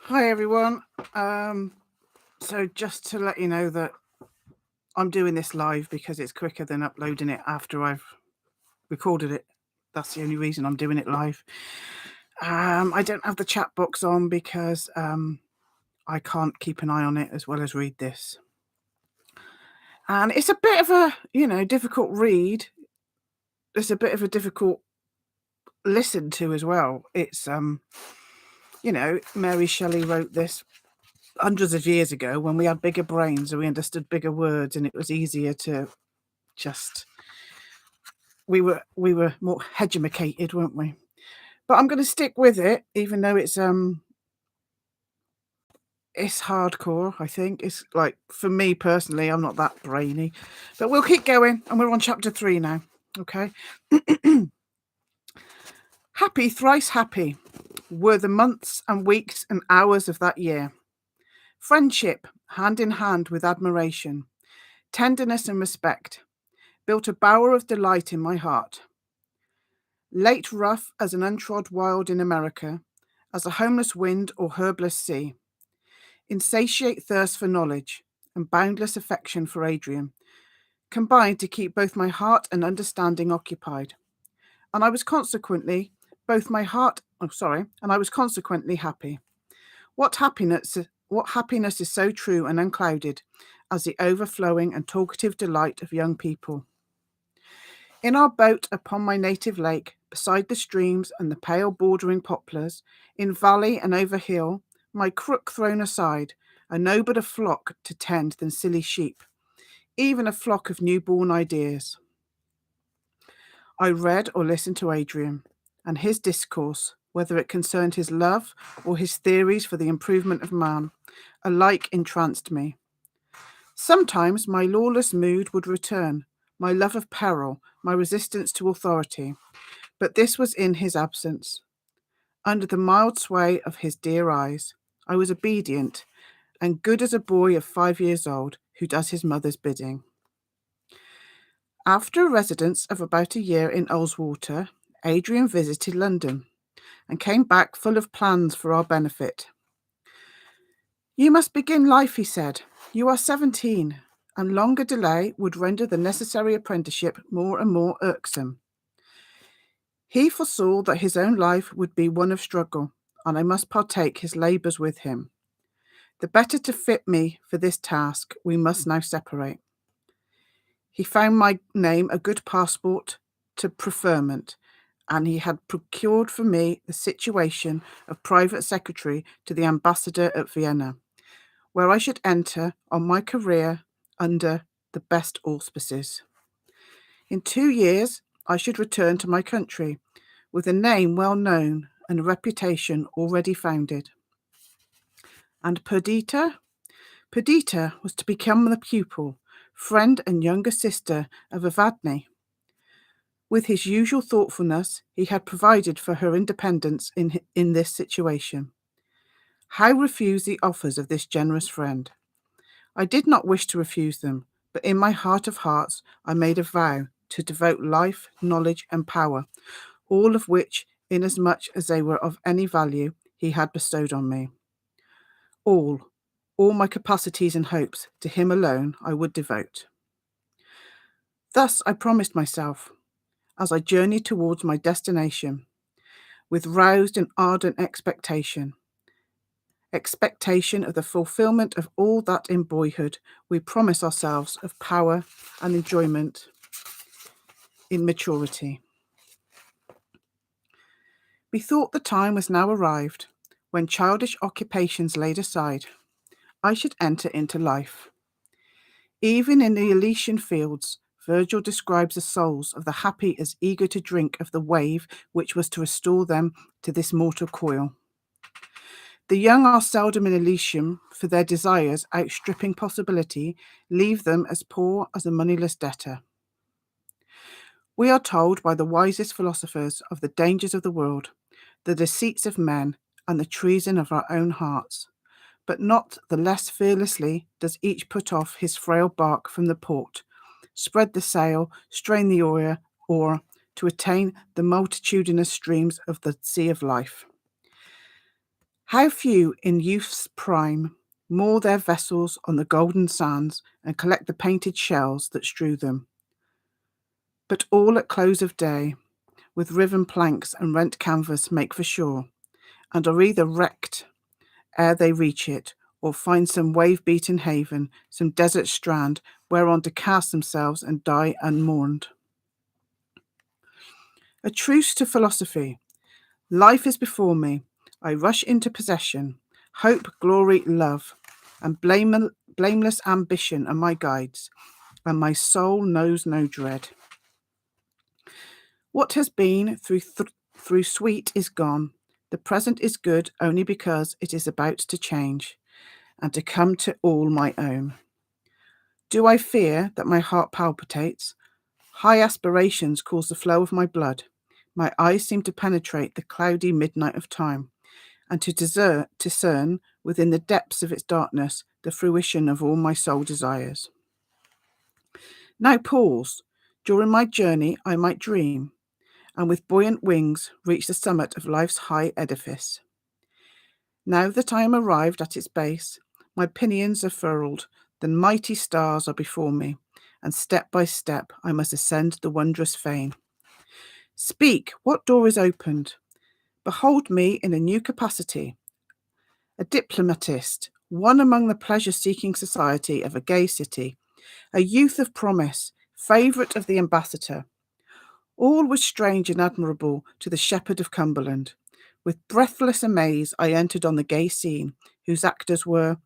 Hi everyone. So just to let you know that I'm doing this live because it's quicker than uploading it after I've recorded it. That's the only reason I'm doing it live. I don't have the chat box on because I can't keep an eye on it as well as read this. And it's a bit of a, difficult read. It's a bit of a difficult listen to as well. It's Mary Shelley wrote this hundreds of years ago when we had bigger brains and we understood bigger words and it was easier to just we were more hegemonicated, weren't we? But I'm going to stick with it, even though it's hardcore. I think it's like, for me personally, I'm not that brainy, but we'll keep going, and we're on chapter 3 now. Okay. Happy, thrice happy were the months and weeks and hours of that year. Friendship, hand in hand with admiration, tenderness and respect, built a bower of delight in my heart. Late rough as an untrod wild in America, as a homeless wind or herbless sea, insatiate thirst for knowledge and boundless affection for Adrian combined to keep both my heart and understanding occupied, and I was consequently happy. What happiness is so true and unclouded as the overflowing and talkative delight of young people. In our boat upon my native lake, beside the streams and the pale bordering poplars, in valley and over hill, my crook thrown aside, I no but a flock to tend than silly sheep, even a flock of newborn ideas. I read or listened to Adrian, and his discourse, whether it concerned his love or his theories for the improvement of man, alike entranced me. Sometimes my lawless mood would return, my love of peril, my resistance to authority, but this was in his absence. Under the mild sway of his dear eyes, I was obedient and good as a boy of 5 years old who does his mother's bidding. After a residence of about a year in Ullswater, Adrian visited London and came back full of plans for our benefit. You must begin life, he said. You are 17, and longer delay would render the necessary apprenticeship more and more irksome. He foresaw that his own life would be one of struggle, and I must partake his labours with him. The better to fit me for this task, we must now separate. He found my name a good passport to preferment, and he had procured for me the situation of private secretary to the ambassador at Vienna, where I should enter on my career under the best auspices. In 2 years, I should return to my country, with a name well known and a reputation already founded. And Perdita? Perdita was to become the pupil, friend and younger sister of Evadne. With his usual thoughtfulness, he had provided for her independence in this situation. How refuse the offers of this generous friend? I did not wish to refuse them, but in my heart of hearts I made a vow to devote life, knowledge, and power, all of which, inasmuch as they were of any value, he had bestowed on me. All my capacities and hopes, to him alone I would devote. Thus I promised myself, as I journeyed towards my destination, with roused and ardent expectation of the fulfillment of all that in boyhood we promise ourselves of power and enjoyment in maturity. Methought the time was now arrived, when childish occupations laid aside, I should enter into life. Even in the Elysian fields, Virgil describes the souls of the happy as eager to drink of the wave which was to restore them to this mortal coil. The young are seldom in Elysium, for their desires, outstripping possibility, leave them as poor as a moneyless debtor. We are told by the wisest philosophers of the dangers of the world, the deceits of men, and the treason of our own hearts, but not the less fearlessly does each put off his frail bark from the port, spread the sail, strain the oar, to attain the multitudinous streams of the sea of life. How few in youth's prime moor their vessels on the golden sands and collect the painted shells that strew them. But all at close of day, with riven planks and rent canvas make for shore, and are either wrecked ere they reach it, or find some wave-beaten haven, some desert strand, whereon to cast themselves and die unmourned. A truce to philosophy. Life is before me. I rush into possession. Hope, glory, love, and blameless ambition are my guides, and my soul knows no dread. What has been through sweet is gone. The present is good only because it is about to change and to come to all my own. Do I fear that my heart palpitates? High aspirations cause the flow of my blood. My eyes seem to penetrate the cloudy midnight of time, and to discern within the depths of its darkness the fruition of all my soul desires. Now pause. During my journey I might dream, and with buoyant wings reach the summit of life's high edifice. Now that I am arrived at its base, my pinions are furled, the mighty stars are before me, and step by step I must ascend the wondrous fane. Speak, what door is opened? Behold me in a new capacity, a diplomatist, one among the pleasure-seeking society of a gay city, a youth of promise, favourite of the ambassador. All was strange and admirable to the shepherd of Cumberland. With breathless amaze I entered on the gay scene, whose actors were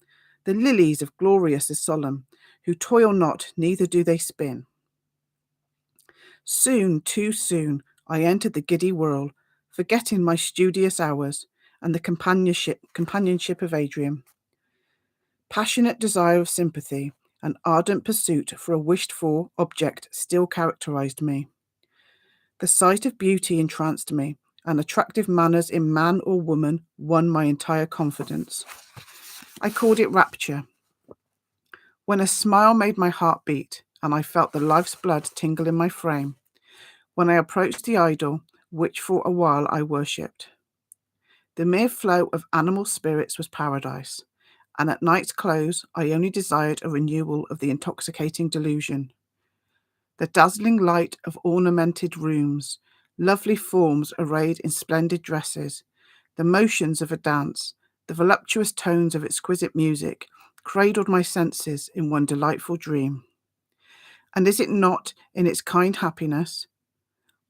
the lilies of glorious as solemn, who toil not, neither do they spin. Soon, too soon, I entered the giddy whirl, forgetting my studious hours and the companionship of Adrian. Passionate desire of sympathy and ardent pursuit for a wished-for object still characterized me. The sight of beauty entranced me, and attractive manners in man or woman won my entire confidence. I called it rapture. When a smile made my heart beat, and I felt the life's blood tingle in my frame, when I approached the idol which for a while I worshipped. The mere flow of animal spirits was paradise, and at night's close I only desired a renewal of the intoxicating delusion. The dazzling light of ornamented rooms, lovely forms arrayed in splendid dresses, the motions of a dance, the voluptuous tones of exquisite music, cradled my senses in one delightful dream. And is it not in its kind happiness?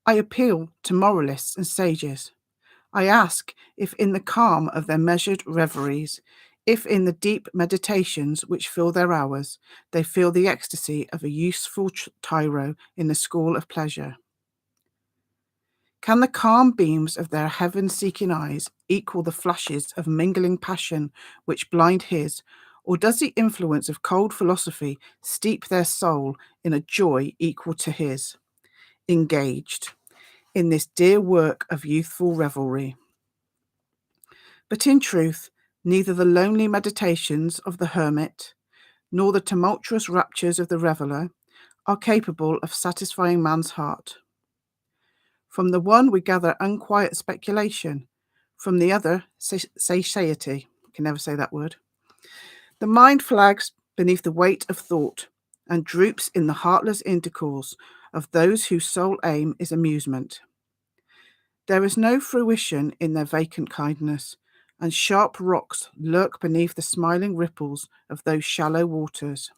I appeal to moralists and sages. I ask if in the calm of their measured reveries, if in the deep meditations which fill their hours, they feel the ecstasy of a useful tyro in the school of pleasure. Can the calm beams of their heaven-seeking eyes equal the flashes of mingling passion which blind his, or does the influence of cold philosophy steep their soul in a joy equal to his? Engaged in this dear work of youthful revelry. But in truth, neither the lonely meditations of the hermit, nor the tumultuous raptures of the reveller are capable of satisfying man's heart. From the one we gather unquiet speculation, from the other satiety. I can never say that word. The mind flags beneath the weight of thought and droops in the heartless intercourse of those whose sole aim is amusement. There is no fruition in their vacant kindness, and sharp rocks lurk beneath the smiling ripples of those shallow waters.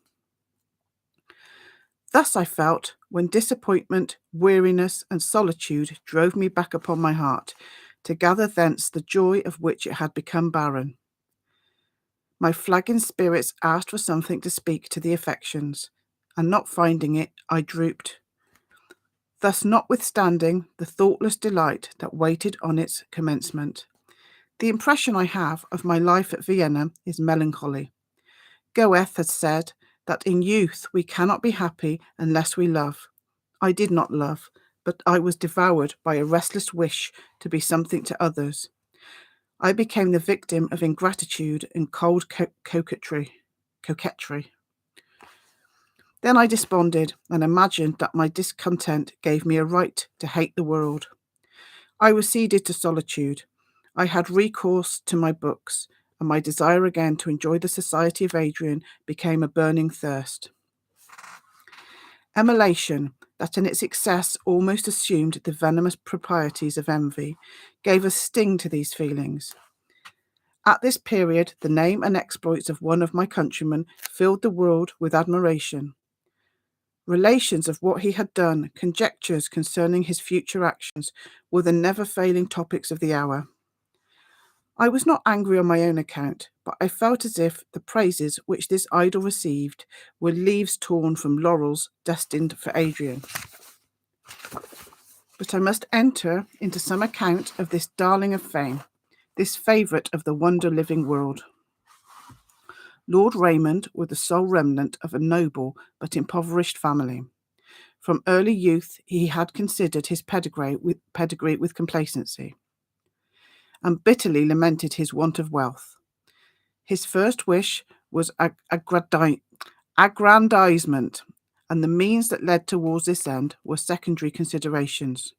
Thus I felt when disappointment, weariness, and solitude drove me back upon my heart, to gather thence the joy of which it had become barren. My flagging spirits asked for something to speak to the affections, and not finding it, I drooped. Thus, notwithstanding the thoughtless delight that waited on its commencement, the impression I have of my life at Vienna is melancholy. Goethe had said that in youth we cannot be happy unless we love. I did not love, but I was devoured by a restless wish to be something to others. I became the victim of ingratitude and cold coquetry. Then I desponded and imagined that my discontent gave me a right to hate the world. I receded to solitude. I had recourse to my books, and my desire again to enjoy the society of Adrian became a burning thirst. Emulation, that in its excess almost assumed the venomous proprieties of envy, gave a sting to these feelings. At this period, the name and exploits of one of my countrymen filled the world with admiration. Relations of what he had done, conjectures concerning his future actions, were the never-failing topics of the hour. I was not angry on my own account, but I felt as if the praises which this idol received were leaves torn from laurels destined for Adrian. But I must enter into some account of this darling of fame, this favourite of the wonder-living world. Lord Raymond was the sole remnant of a noble but impoverished family. From early youth he had considered his pedigree with complacency, and bitterly lamented his want of wealth. His first wish was aggrandizement, and the means that led towards this end were secondary considerations.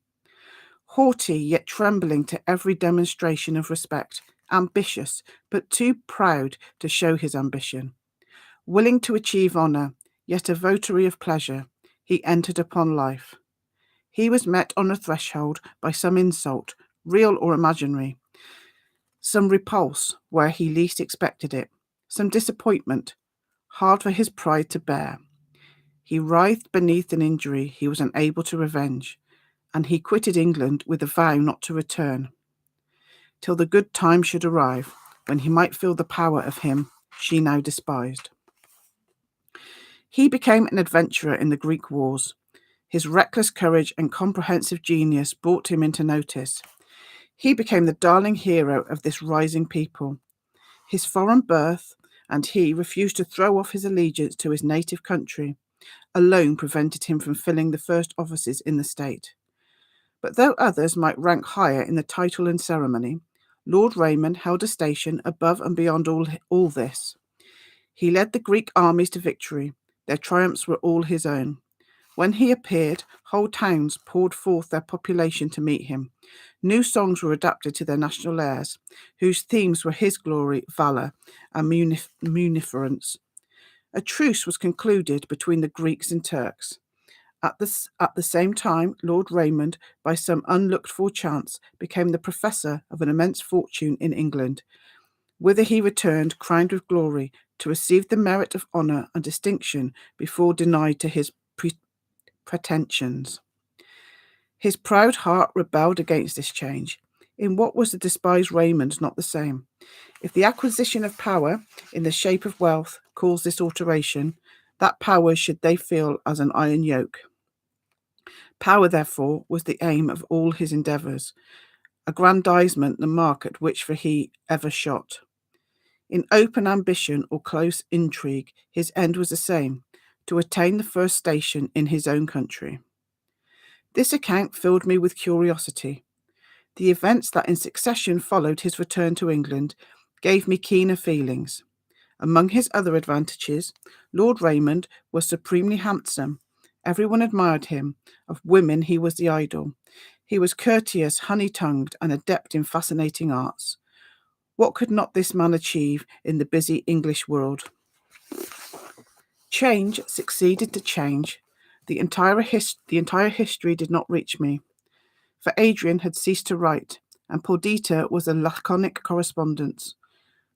Haughty yet trembling to every demonstration of respect, ambitious but too proud to show his ambition, willing to achieve honour, yet a votary of pleasure, he entered upon life. He was met on the threshold by some insult, real or imaginary, some repulse where he least expected it, some disappointment, hard for his pride to bear. He writhed beneath an injury he was unable to revenge, and he quitted England with a vow not to return, till the good time should arrive, when he might feel the power of him she now despised. He became an adventurer in the Greek wars. His reckless courage and comprehensive genius brought him into notice. He became the darling hero of this rising people. His foreign birth, and he refused to throw off his allegiance to his native country, alone prevented him from filling the first offices in the state. But though others might rank higher in the title and ceremony, Lord Raymond held a station above and beyond all this. He led the Greek armies to victory. Their triumphs were all his own. When he appeared, whole towns poured forth their population to meet him. New songs were adapted to their national airs, whose themes were his glory, valour, and munificence. A truce was concluded between the Greeks and Turks. At the same time, Lord Raymond, by some unlooked-for chance, became the professor of an immense fortune in England, whither he returned, crowned with glory, to receive the merit of honour and distinction before denied to his pretensions. His proud heart rebelled against this change. In what was the despised Raymond not the same? If the acquisition of power, in the shape of wealth, caused this alteration, that power should they feel as an iron yoke. Power, therefore, was the aim of all his endeavours, aggrandizement the mark at which for he ever shot. In open ambition or close intrigue, his end was the same, to attain the first station in his own country. This account filled me with curiosity. The events that in succession followed his return to England gave me keener feelings. Among his other advantages, Lord Raymond was supremely handsome. Everyone admired him. Of women he was the idol. He was courteous, honey-tongued, and adept in fascinating arts. What could not this man achieve in the busy English world? Change succeeded to change. The entire history did not reach me, for Adrian had ceased to write, and Perdita was a laconic correspondence.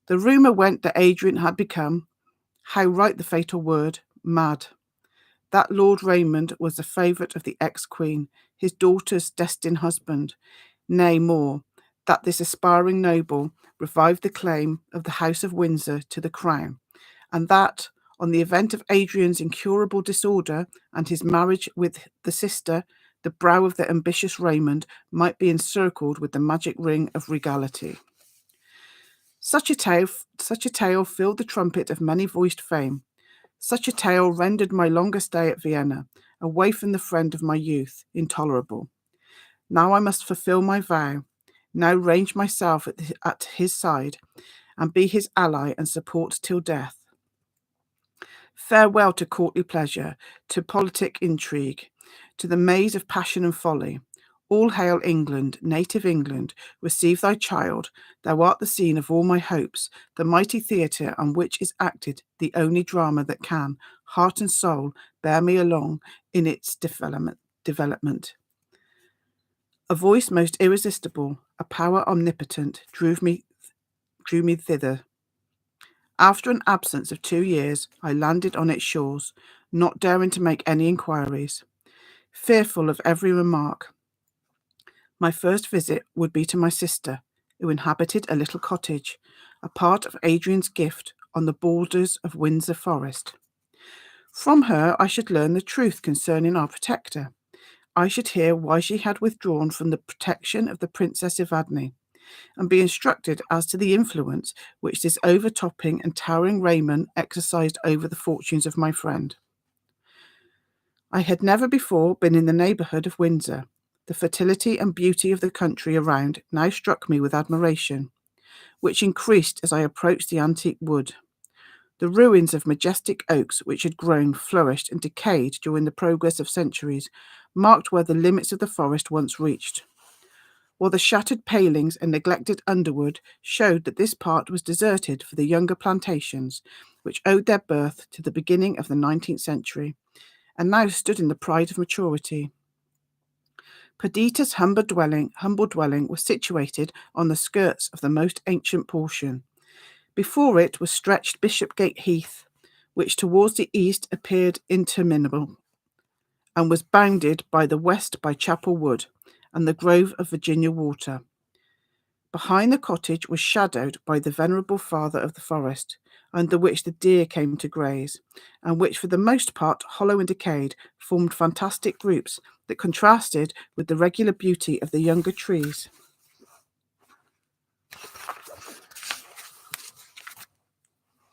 The rumour went that Adrian had become, how right the fatal word, mad. That Lord Raymond was the favourite of the ex-queen, his daughter's destined husband. Nay, more, that this aspiring noble revived the claim of the House of Windsor to the crown, and that, on the event of Adrian's incurable disorder and his marriage with the sister, the brow of the ambitious Raymond might be encircled with the magic ring of regality. Such a tale filled the trumpet of many-voiced fame. Such a tale rendered my longer stay at Vienna, away from the friend of my youth, intolerable. Now I must fulfil my vow, now range myself at his side, and be his ally and support till death. Farewell to courtly pleasure, to politic intrigue, to the maze of passion and folly. All hail England, native England, receive thy child. Thou art the scene of all my hopes, the mighty theatre on which is acted the only drama that can, heart and soul, bear me along in its development. A voice most irresistible, a power omnipotent, drew me thither. After an absence of 2 years, I landed on its shores, not daring to make any inquiries, fearful of every remark. My first visit would be to my sister, who inhabited a little cottage, a part of Adrian's gift on the borders of Windsor Forest. From her I should learn the truth concerning our protector. I should hear why she had withdrawn from the protection of the Princess Evadne, and be instructed as to the influence which this overtopping and towering Raymond exercised over the fortunes of my friend. I had never before been in the neighbourhood of Windsor. The fertility and beauty of the country around now struck me with admiration, which increased as I approached the antique wood. The ruins of majestic oaks which had grown, flourished, and decayed during the progress of centuries marked where the limits of the forest once reached, while the shattered palings and neglected underwood showed that this part was deserted for the younger plantations which owed their birth to the beginning of the 19th century, and now stood in the pride of maturity. Perdita's humble dwelling was situated on the skirts of the most ancient portion. Before it was stretched Bishopgate Heath, which towards the east appeared interminable, and was bounded by the west by Chapel Wood and the grove of Virginia Water. Behind the cottage was shadowed by the venerable father of the forest, under which the deer came to graze, and which, for the most part hollow and decayed, formed fantastic groups that contrasted with the regular beauty of the younger trees.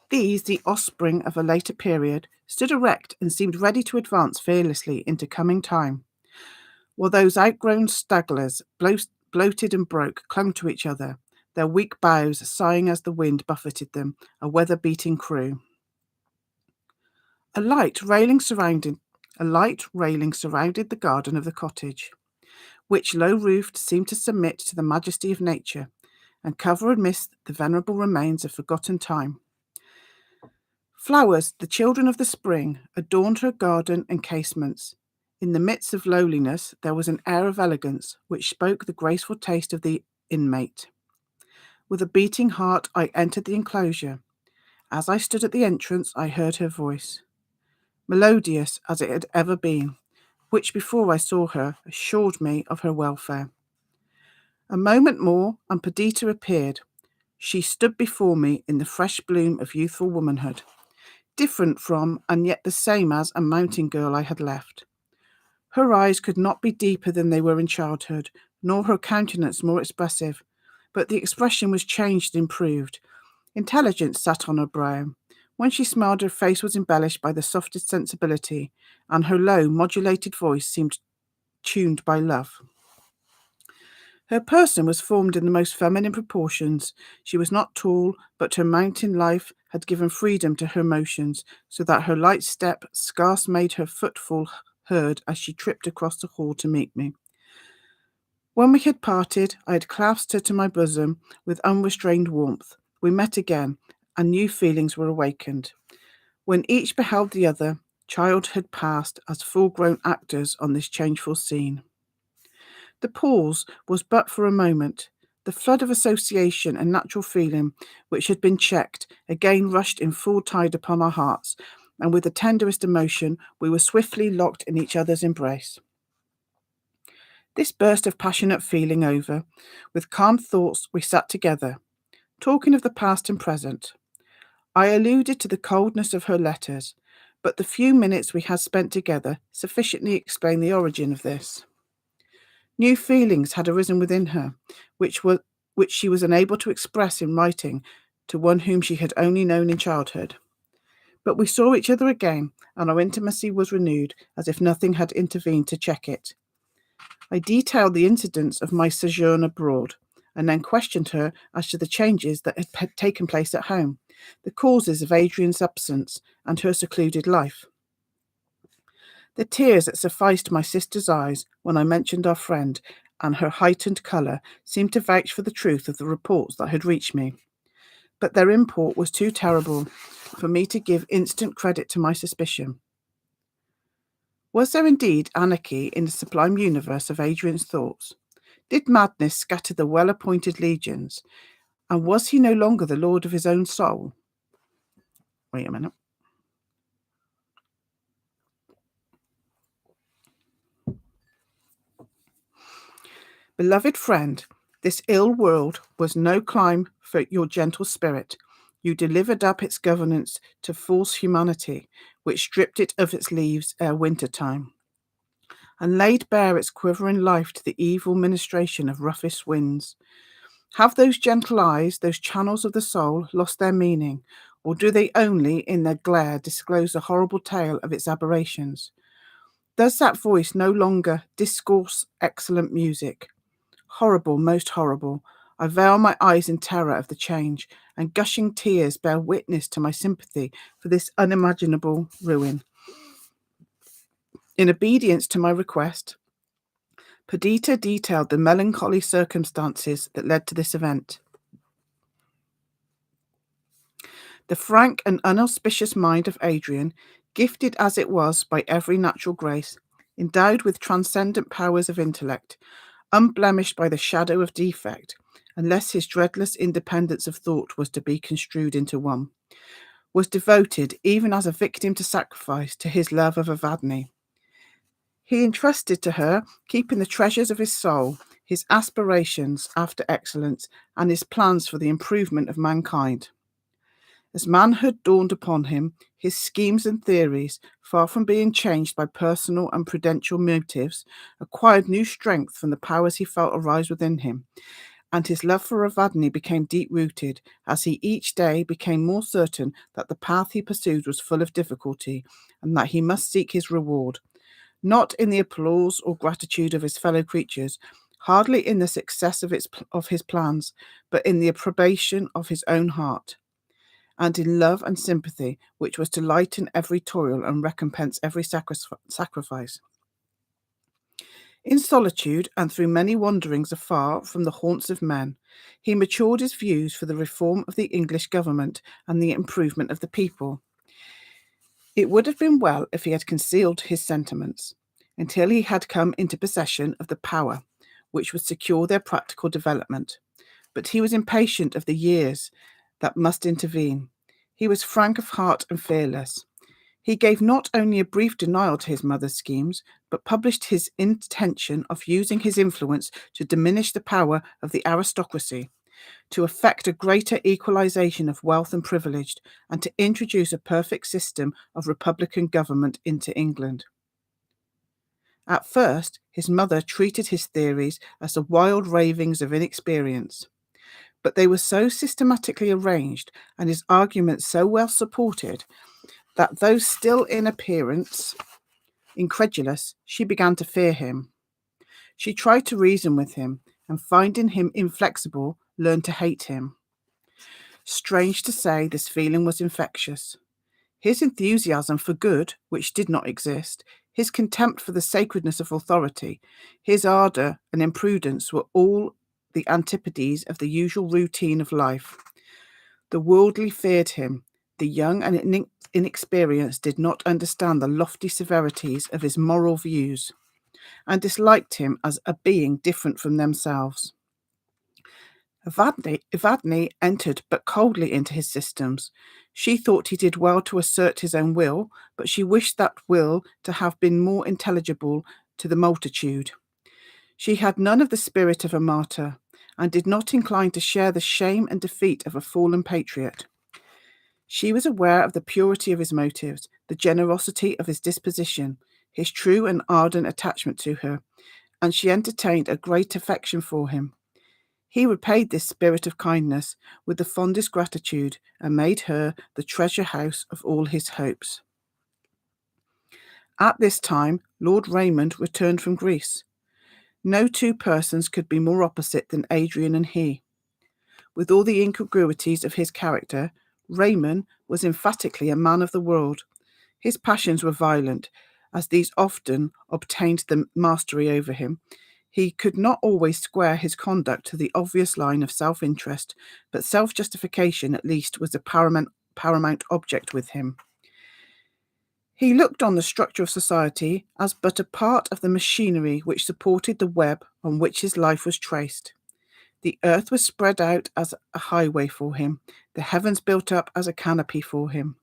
These, the offspring of a later period, stood erect and seemed ready to advance fearlessly into coming time, while those outgrown stragglers, bloated and broke, clung to each other, their weak boughs sighing as the wind buffeted them, a weather-beating crew. A light railing surrounded the garden of the cottage, which, low-roofed, seemed to submit to the majesty of nature, and cover amidst the venerable remains of forgotten time. Flowers, the children of the spring, adorned her garden and casements. In the midst of lowliness there was an air of elegance which spoke the graceful taste of the inmate. With a beating heart I entered the enclosure. As I stood at the entrance I heard her voice, melodious as it had ever been, which before I saw her assured me of her welfare. A moment more and Perdita appeared. She stood before me in the fresh bloom of youthful womanhood, different from and yet the same as a mountain girl I had left. Her eyes could not be deeper than they were in childhood, nor her countenance more expressive, but the expression was changed and improved. Intelligence sat on her brow. When she smiled, her face was embellished by the softest sensibility, and her low, modulated voice seemed tuned by love. Her person was formed in the most feminine proportions. She was not tall, but her mountain life had given freedom to her motions, so that her light step scarce made her footfall heard as she tripped across the hall to meet me. When we had parted, I had clasped her to my bosom with unrestrained warmth. We met again, and new feelings were awakened. When each beheld the other, childhood passed as full-grown actors on this changeful scene. The pause was but for a moment. The flood of association and natural feeling, which had been checked, again rushed in full tide upon our hearts, and with the tenderest emotion we were swiftly locked in each other's embrace. This burst of passionate feeling over, with calm thoughts we sat together, talking of the past and present. I alluded to the coldness of her letters, but the few minutes we had spent together sufficiently explained the origin of this. New feelings had arisen within her, which she was unable to express in writing to one whom she had only known in childhood. But we saw each other again, and our intimacy was renewed as if nothing had intervened to check it. I detailed the incidents of my sojourn abroad, and then questioned her as to the changes that had taken place at home, the causes of Adrian's absence, and her secluded life. The tears that sufficed my sister's eyes when I mentioned our friend and her heightened colour seemed to vouch for the truth of the reports that had reached me. But their import was too terrible for me to give instant credit to my suspicion. Was there indeed anarchy in the sublime universe of Adrian's thoughts? Did madness scatter the well-appointed legions? And was he no longer the lord of his own soul? Wait a minute. Beloved friend, this ill world was no clime for your gentle spirit. You delivered up its governance to false humanity, which stripped it of its leaves ere winter time, and laid bare its quivering life to the evil ministration of roughest winds. Have those gentle eyes, those channels of the soul, lost their meaning, or do they only, in their glare, disclose the horrible tale of its aberrations? Does that voice no longer discourse excellent music? Horrible, most horrible. I veil my eyes in terror of the change, and gushing tears bear witness to my sympathy for this unimaginable ruin. In obedience to my request, Perdita detailed the melancholy circumstances that led to this event. The frank and unauspicious mind of Adrian, gifted as it was by every natural grace, endowed with transcendent powers of intellect, unblemished by the shadow of defect, unless his dreadless independence of thought was to be construed into one, was devoted, even as a victim to sacrifice, to his love of Evadne. He entrusted to her, keeping the treasures of his soul, his aspirations after excellence, and his plans for the improvement of mankind. As manhood dawned upon him, his schemes and theories, far from being changed by personal and prudential motives, acquired new strength from the powers he felt arise within him, and his love for Evadne became deep-rooted as he each day became more certain that the path he pursued was full of difficulty, and that he must seek his reward, not in the applause or gratitude of his fellow creatures, hardly in the success of his plans, but in the approbation of his own heart, and in love and sympathy, which was to lighten every toil and recompense every sacrifice. In solitude and through many wanderings afar from the haunts of men, he matured his views for the reform of the English government and the improvement of the people. It would have been well if he had concealed his sentiments until he had come into possession of the power which would secure their practical development. But he was impatient of the years that must intervene. He was frank of heart and fearless. He gave not only a brief denial to his mother's schemes, but published his intention of using his influence to diminish the power of the aristocracy, to effect a greater equalization of wealth and privilege, and to introduce a perfect system of republican government into England. At first, his mother treated his theories as the wild ravings of inexperience, but they were so systematically arranged and his arguments so well supported that though still in appearance incredulous, she began to fear him. She tried to reason with him, and finding him inflexible, learned to hate him. Strange to say, this feeling was infectious. His enthusiasm for good, which did not exist, his contempt for the sacredness of authority, his ardour and imprudence were all the antipodes of the usual routine of life. The worldly feared him. The young and inexperienced did not understand the lofty severities of his moral views, and disliked him as a being different from themselves. Evadne entered but coldly into his systems. She thought he did well to assert his own will, but she wished that will to have been more intelligible to the multitude. She had none of the spirit of a martyr, and did not incline to share the shame and defeat of a fallen patriot. She was aware of the purity of his motives, the generosity of his disposition, his true and ardent attachment to her, and she entertained a great affection for him. He repaid this spirit of kindness with the fondest gratitude, and made her the treasure house of all his hopes. At this time, Lord Raymond returned from Greece. No two persons could be more opposite than Adrian and he. With all the incongruities of his character, Raymond was emphatically a man of the world. His passions were violent, as these often obtained the mastery over him. He could not always square his conduct to the obvious line of self-interest, but self-justification at least was a paramount object with him. He looked on the structure of society as but a part of the machinery which supported the web on which his life was traced. The earth was spread out as a highway for him, the heavens built up as a canopy for him.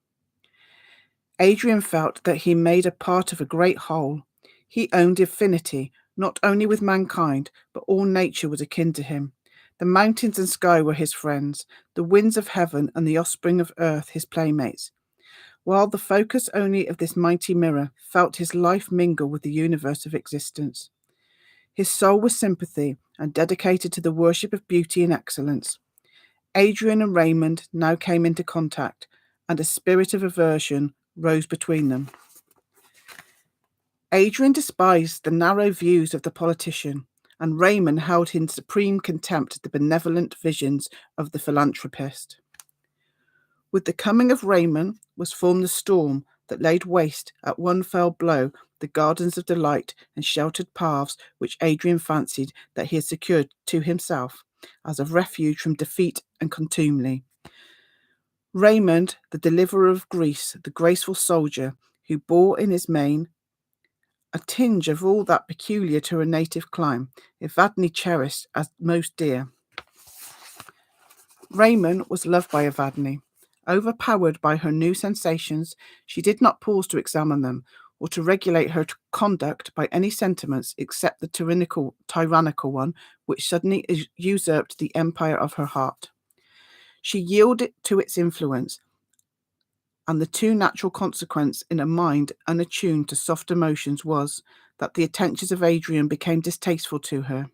Adrian felt that he made a part of a great whole. He owned affinity, not only with mankind, but all nature was akin to him. The mountains and sky were his friends, the winds of heaven and the offspring of earth his playmates, while the focus only of this mighty mirror felt his life mingle with the universe of existence. His soul was sympathy and dedicated to the worship of beauty and excellence. Adrian and Raymond now came into contact, and a spirit of aversion rose between them. Adrian despised the narrow views of the politician, and Raymond held in supreme contempt the benevolent visions of the philanthropist. With the coming of Raymond was formed the storm that laid waste at one fell blow the gardens of delight and sheltered paths which Adrian fancied that he had secured to himself as a refuge from defeat and contumely. Raymond, the deliverer of Greece, the graceful soldier, who bore in his mane a tinge of all that peculiar to a native clime, Evadne cherished as most dear. Raymond was loved by Evadne. Overpowered by her new sensations, she did not pause to examine them, or to regulate her conduct by any sentiments except the tyrannical one which suddenly usurped the empire of her heart. She yielded to its influence, and the too natural consequence in a mind unattuned to soft emotions was that the attentions of Adrian became distasteful to her.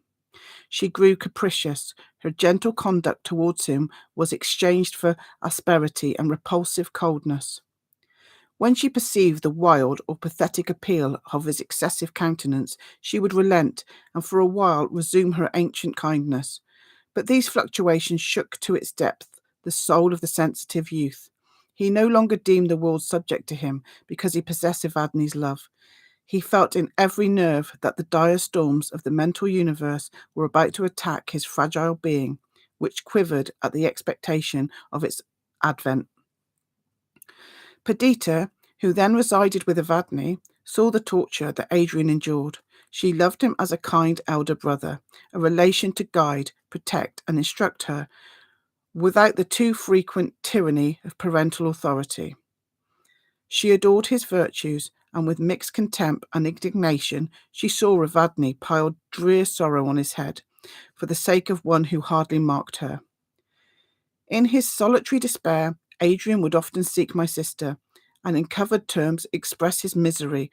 She grew capricious. Her gentle conduct towards him was exchanged for asperity and repulsive coldness. When she perceived the wild or pathetic appeal of his excessive countenance, she would relent and for a while resume her ancient kindness. But these fluctuations shook to its depth the soul of the sensitive youth. He no longer deemed the world subject to him because he possessed Evadne's love. He felt in every nerve that the dire storms of the mental universe were about to attack his fragile being, which quivered at the expectation of its advent. Perdita, who then resided with Evadne, saw the torture that Adrian endured. She loved him as a kind elder brother, a relation to guide, protect, and instruct her, without the too frequent tyranny of parental authority. She adored his virtues, and with mixed contempt and indignation she saw Evadne pile drear sorrow on his head, for the sake of one who hardly marked her. In his solitary despair, Adrian would often seek my sister, and in covered terms express his misery,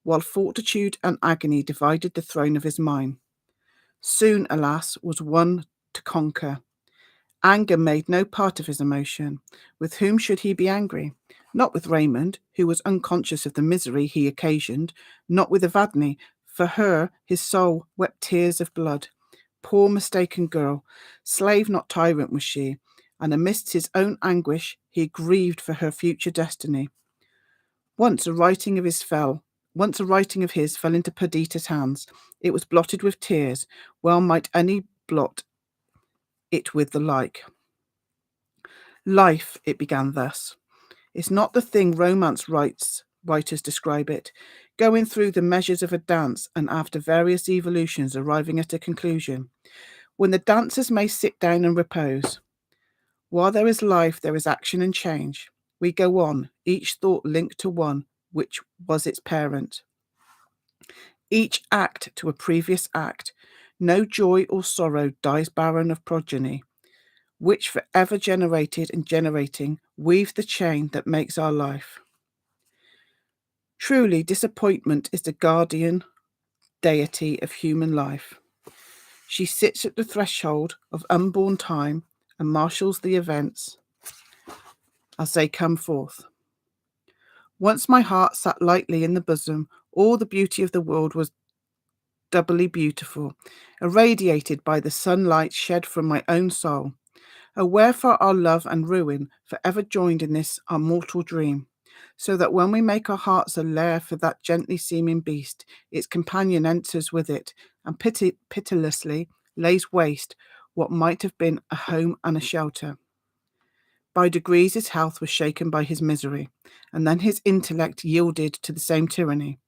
while fortitude and agony divided the throne of his mind. Soon, alas, was one to conquer. Anger made no part of his emotion. With whom should he be angry? Not with Raymond, who was unconscious of the misery he occasioned, not with Evadne. For her, his soul wept tears of blood. Poor mistaken girl, slave not tyrant was she, and amidst his own anguish he grieved for her future destiny. Once a writing of his fell into Perdita's hands. It was blotted with tears. Well might any blot it with the like. Life, it began thus, is not the thing romance writers describe it, going through the measures of a dance and after various evolutions arriving at a conclusion, when the dancers may sit down and repose. While there is life, there is action and change. We go on, each thought linked to one which was its parent. Each act to a previous act. No joy or sorrow dies barren of progeny, which forever generated and generating weave the chain that makes our life. Truly, disappointment is the guardian deity of human life. She sits at the threshold of unborn time and marshals the events as they come forth. Once my heart sat lightly in the bosom, all the beauty of the world was doubly beautiful, irradiated by the sunlight shed from my own soul. Oh, wherefore our love and ruin forever joined in this our mortal dream? so that when we make our hearts a lair for that gently seeming beast, its companion enters with it, and pitilessly lays waste what might have been a home and a shelter. By degrees his health was shaken by his misery, and then his intellect yielded to the same tyranny.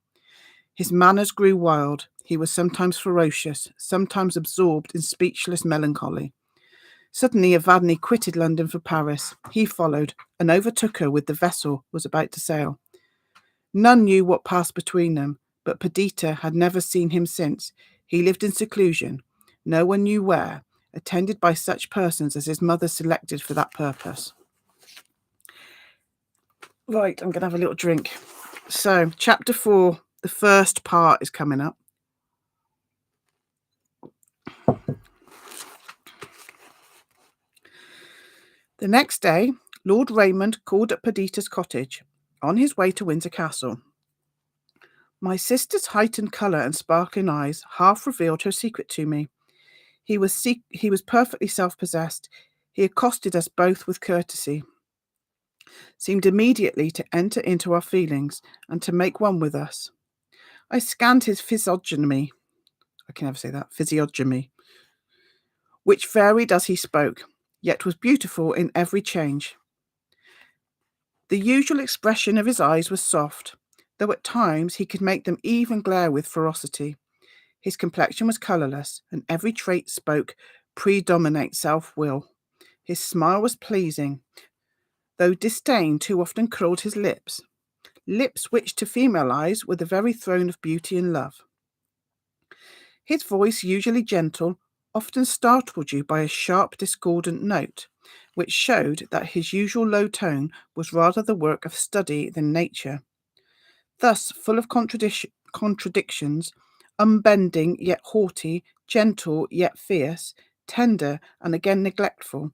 His manners grew wild, he was sometimes ferocious, sometimes absorbed in speechless melancholy. Suddenly Evadne quitted London for Paris. He followed, and overtook her with the vessel was about to sail. None knew what passed between them, but Perdita had never seen him since. He lived in seclusion, no one knew where, attended by such persons as his mother selected for that purpose. Right, I'm going to have a little drink. So, chapter 4, the first part is coming up. The next day, Lord Raymond called at Perdita's cottage, on his way to Windsor Castle. My sister's heightened colour and sparkling eyes half revealed her secret to me. He was perfectly self-possessed. He accosted us both with courtesy, seemed immediately to enter into our feelings and to make one with us. I scanned his physiognomy. I can never say that. Physiognomy. Which varied as he spoke, yet was beautiful in every change. The usual expression of his eyes was soft, though at times he could make them even glare with ferocity. His complexion was colourless, and every trait spoke predominate self-will. His smile was pleasing, though disdain too often curled his lips which to female eyes were the very throne of beauty and love. His voice, usually gentle, often startled you by a sharp discordant note, which showed that his usual low tone was rather the work of study than nature. Thus, full of contradictions, unbending yet haughty, gentle yet fierce, tender and again neglectful,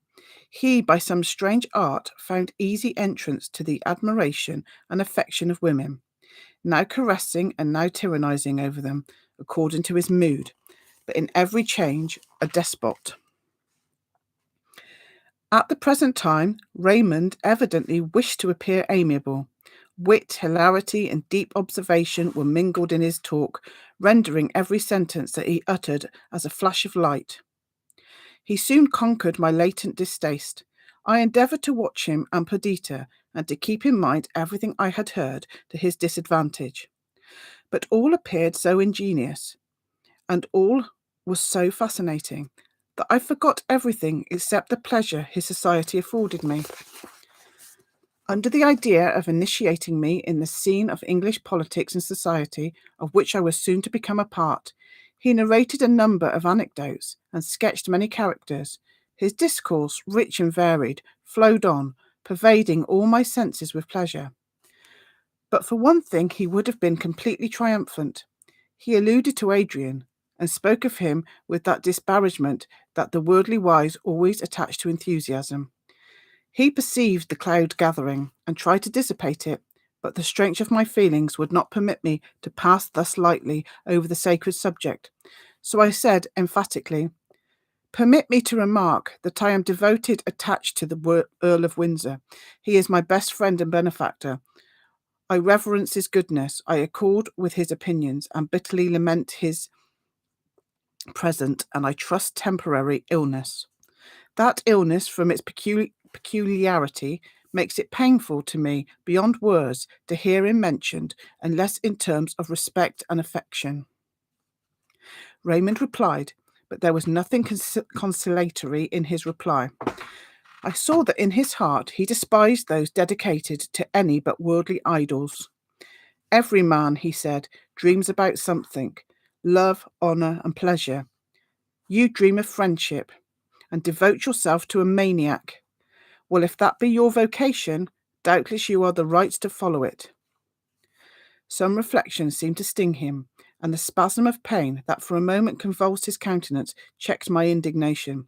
he by some strange art found easy entrance to the admiration and affection of women, now caressing and now tyrannizing over them, according to his mood, but in every change a despot. At the present time, Raymond evidently wished to appear amiable. Wit, hilarity, and deep observation were mingled in his talk, rendering every sentence that he uttered as a flash of light. He soon conquered my latent distaste. I endeavoured to watch him and Perdita, and to keep in mind everything I had heard to his disadvantage. But all appeared so ingenious, and all was so fascinating, that I forgot everything except the pleasure his society afforded me. Under the idea of initiating me in the scene of English politics and society, of which I was soon to become a part, he narrated a number of anecdotes and sketched many characters. His discourse, rich and varied, flowed on, pervading all my senses with pleasure. But for one thing he would have been completely triumphant. He alluded to Adrian, and spoke of him with that disparagement that the worldly wise always attach to enthusiasm. He perceived the cloud gathering, and tried to dissipate it, but the strength of my feelings would not permit me to pass thus lightly over the sacred subject. So I said emphatically, "Permit me to remark that I am devoted, attached to the Earl of Windsor. He is my best friend and benefactor. I reverence his goodness, I accord with his opinions, and bitterly lament his present, and I trust temporary illness. That illness, from its peculiarity, makes it painful to me beyond words to hear him mentioned, unless in terms of respect and affection." Raymond replied, but there was nothing consolatory in his reply. I saw that in his heart he despised those dedicated to any but worldly idols. Every man, he said, dreams about something, love, honour, and pleasure. You dream of friendship, and devote yourself to a maniac. Well, if that be your vocation, doubtless you are the right to follow it. Some reflection seemed to sting him, and the spasm of pain that for a moment convulsed his countenance checked my indignation.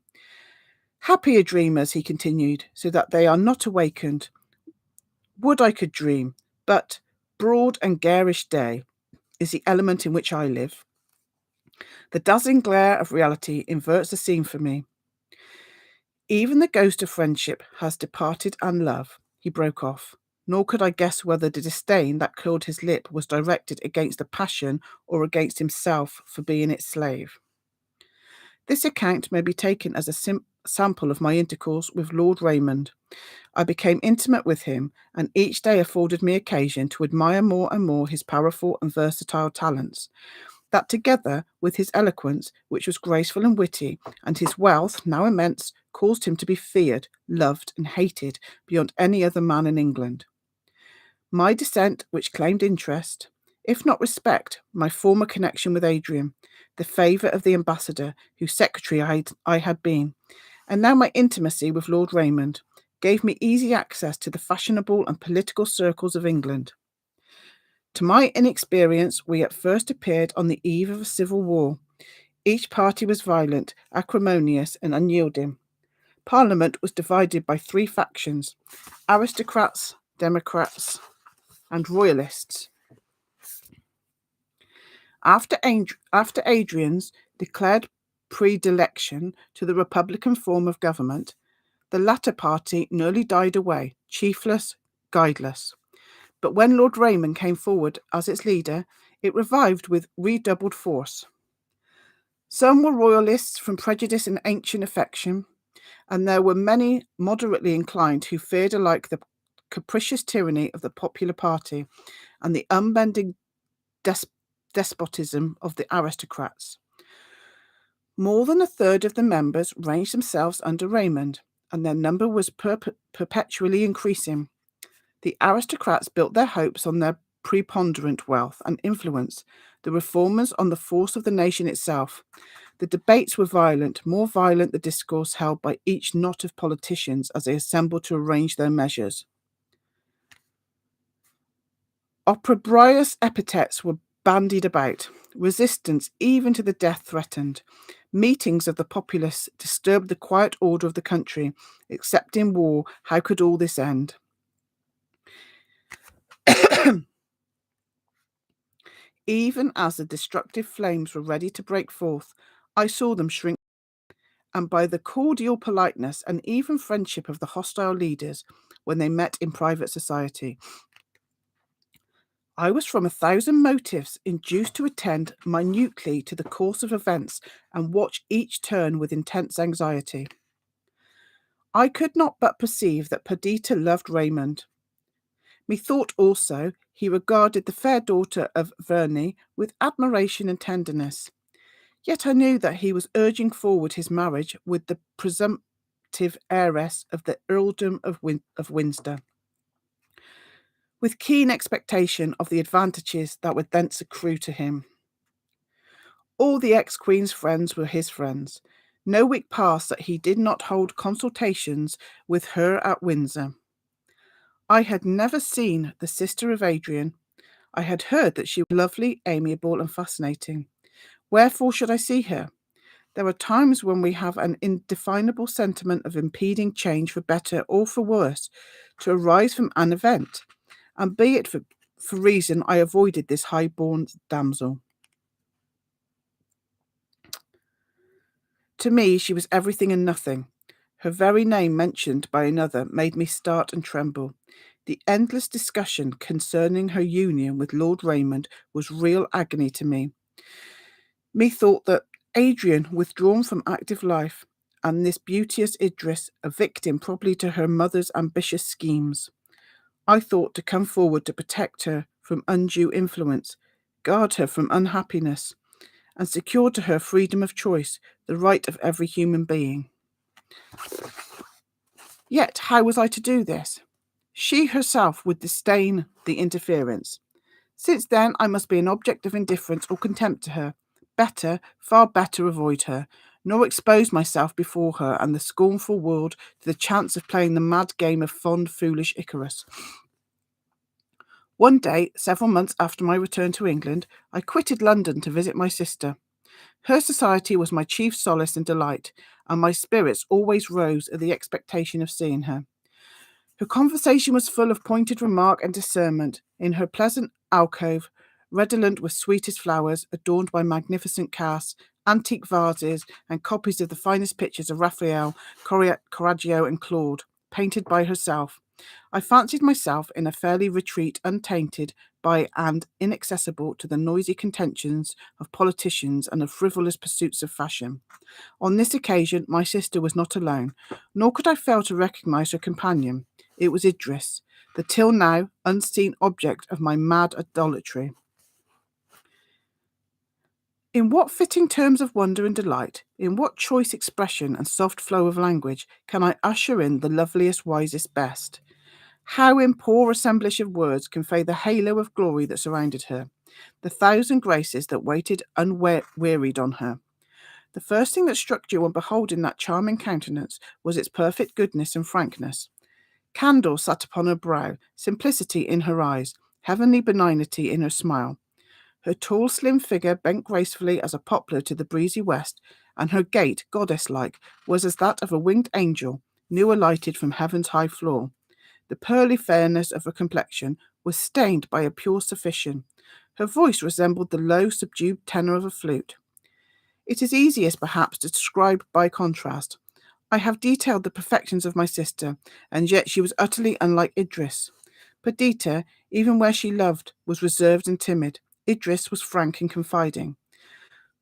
Happier dreamers, he continued, so that they are not awakened. Would I could dream, but broad and garish day is the element in which I live. The dazzling glare of reality inverts the scene for me. Even the ghost of friendship has departed, and love, he broke off. nor could I guess whether the disdain that curled his lip was directed against the passion or against himself for being its slave. This account may be taken as a sample of my intercourse with Lord Raymond. I became intimate with him, and each day afforded me occasion to admire more and more his powerful and versatile talents, that together with his eloquence, which was graceful and witty, and his wealth, now immense, caused him to be feared, loved, and hated beyond any other man in England. My descent, which claimed interest, if not respect, my former connection with Adrian, the favour of the ambassador, whose secretary I had been, and now my intimacy with Lord Raymond, gave me easy access to the fashionable and political circles of England. To my inexperience, we at first appeared on the eve of a civil war. Each party was violent, acrimonious, and unyielding. Parliament was divided by three factions: aristocrats, democrats, and royalists. After Adrian's declared predilection to the republican form of government, the latter party nearly died away, chiefless, guideless. But when Lord Raymond came forward as its leader, it revived with redoubled force. Some were royalists from prejudice and ancient affection, and there were many moderately inclined who feared alike the capricious tyranny of the popular party and the unbending despotism of the aristocrats. More than a third of the members ranged themselves under Raymond, and their number was perpetually increasing. The aristocrats built their hopes on their preponderant wealth and influence, the reformers on the force of the nation itself. The debates were violent, more violent the discourse held by each knot of politicians as they assembled to arrange their measures. Opprobrious epithets were bandied about. Resistance, even to the death, threatened. Meetings of the populace disturbed the quiet order of the country. Except in war, how could all this end? Even as the destructive flames were ready to break forth, I saw them shrink, and by the cordial politeness and even friendship of the hostile leaders when they met in private society. I was from 1,000 motives induced to attend minutely to the course of events and watch each turn with intense anxiety. I could not but perceive that Perdita loved Raymond. Methought also he regarded the fair daughter of Verney with admiration and tenderness. Yet I knew that he was urging forward his marriage with the presumptive heiress of the earldom of Windsor, with keen expectation of the advantages that would thence accrue to him. All the ex-queen's friends were his friends. No week passed that he did not hold consultations with her at Windsor. I had never seen the sister of Adrian. I had heard that she was lovely, amiable, and fascinating. Wherefore should I see her? There are times when we have an indefinable sentiment of impeding change for better or for worse to arise from an event, and be it for reason I avoided this high-born damsel. To me she was everything and nothing. Her very name mentioned by another made me start and tremble. The endless discussion concerning her union with Lord Raymond was real agony to me. Methought that Adrian, withdrawn from active life, and this beauteous Idris, a victim probably to her mother's ambitious schemes. I thought to come forward to protect her from undue influence, guard her from unhappiness, and secure to her freedom of choice, the right of every human being. Yet how was I to do this? She herself would disdain the interference. Since then I must be an object of indifference or contempt to her. Better, far better avoid her, nor expose myself before her and the scornful world to the chance of playing the mad game of fond, foolish Icarus. One day, several months after my return to England, I quitted London to visit my sister. Her society was my chief solace and delight, and my spirits always rose at the expectation of seeing her. Her conversation was full of pointed remark and discernment. In her pleasant alcove, redolent with sweetest flowers, adorned by magnificent casts, antique vases, and copies of the finest pictures of Raphael, Correggio, and Claude, painted by herself, I fancied myself in a fairly retreat untainted by and inaccessible to the noisy contentions of politicians and the frivolous pursuits of fashion. On this occasion, my sister was not alone, nor could I fail to recognise her companion. It was Idris, the till now unseen object of my mad idolatry. In what fitting terms of wonder and delight, in what choice expression and soft flow of language can I usher in the loveliest, wisest, best? How in poor assemblage of words convey the halo of glory that surrounded her, the thousand graces that waited unwearied on her? The first thing that struck you on beholding that charming countenance was its perfect goodness and frankness. Candour sat upon her brow, simplicity in her eyes, heavenly benignity in her smile. Her tall, slim figure bent gracefully as a poplar to the breezy west, and her gait, goddess-like, was as that of a winged angel, new alighted from heaven's high floor. The pearly fairness of her complexion was stained by a pure suffusion. Her voice resembled the low, subdued tenor of a flute. It is easiest, perhaps, to describe by contrast. I have detailed the perfections of my sister, and yet she was utterly unlike Idris. Perdita, even where she loved, was reserved and timid. Idris was frank and confiding.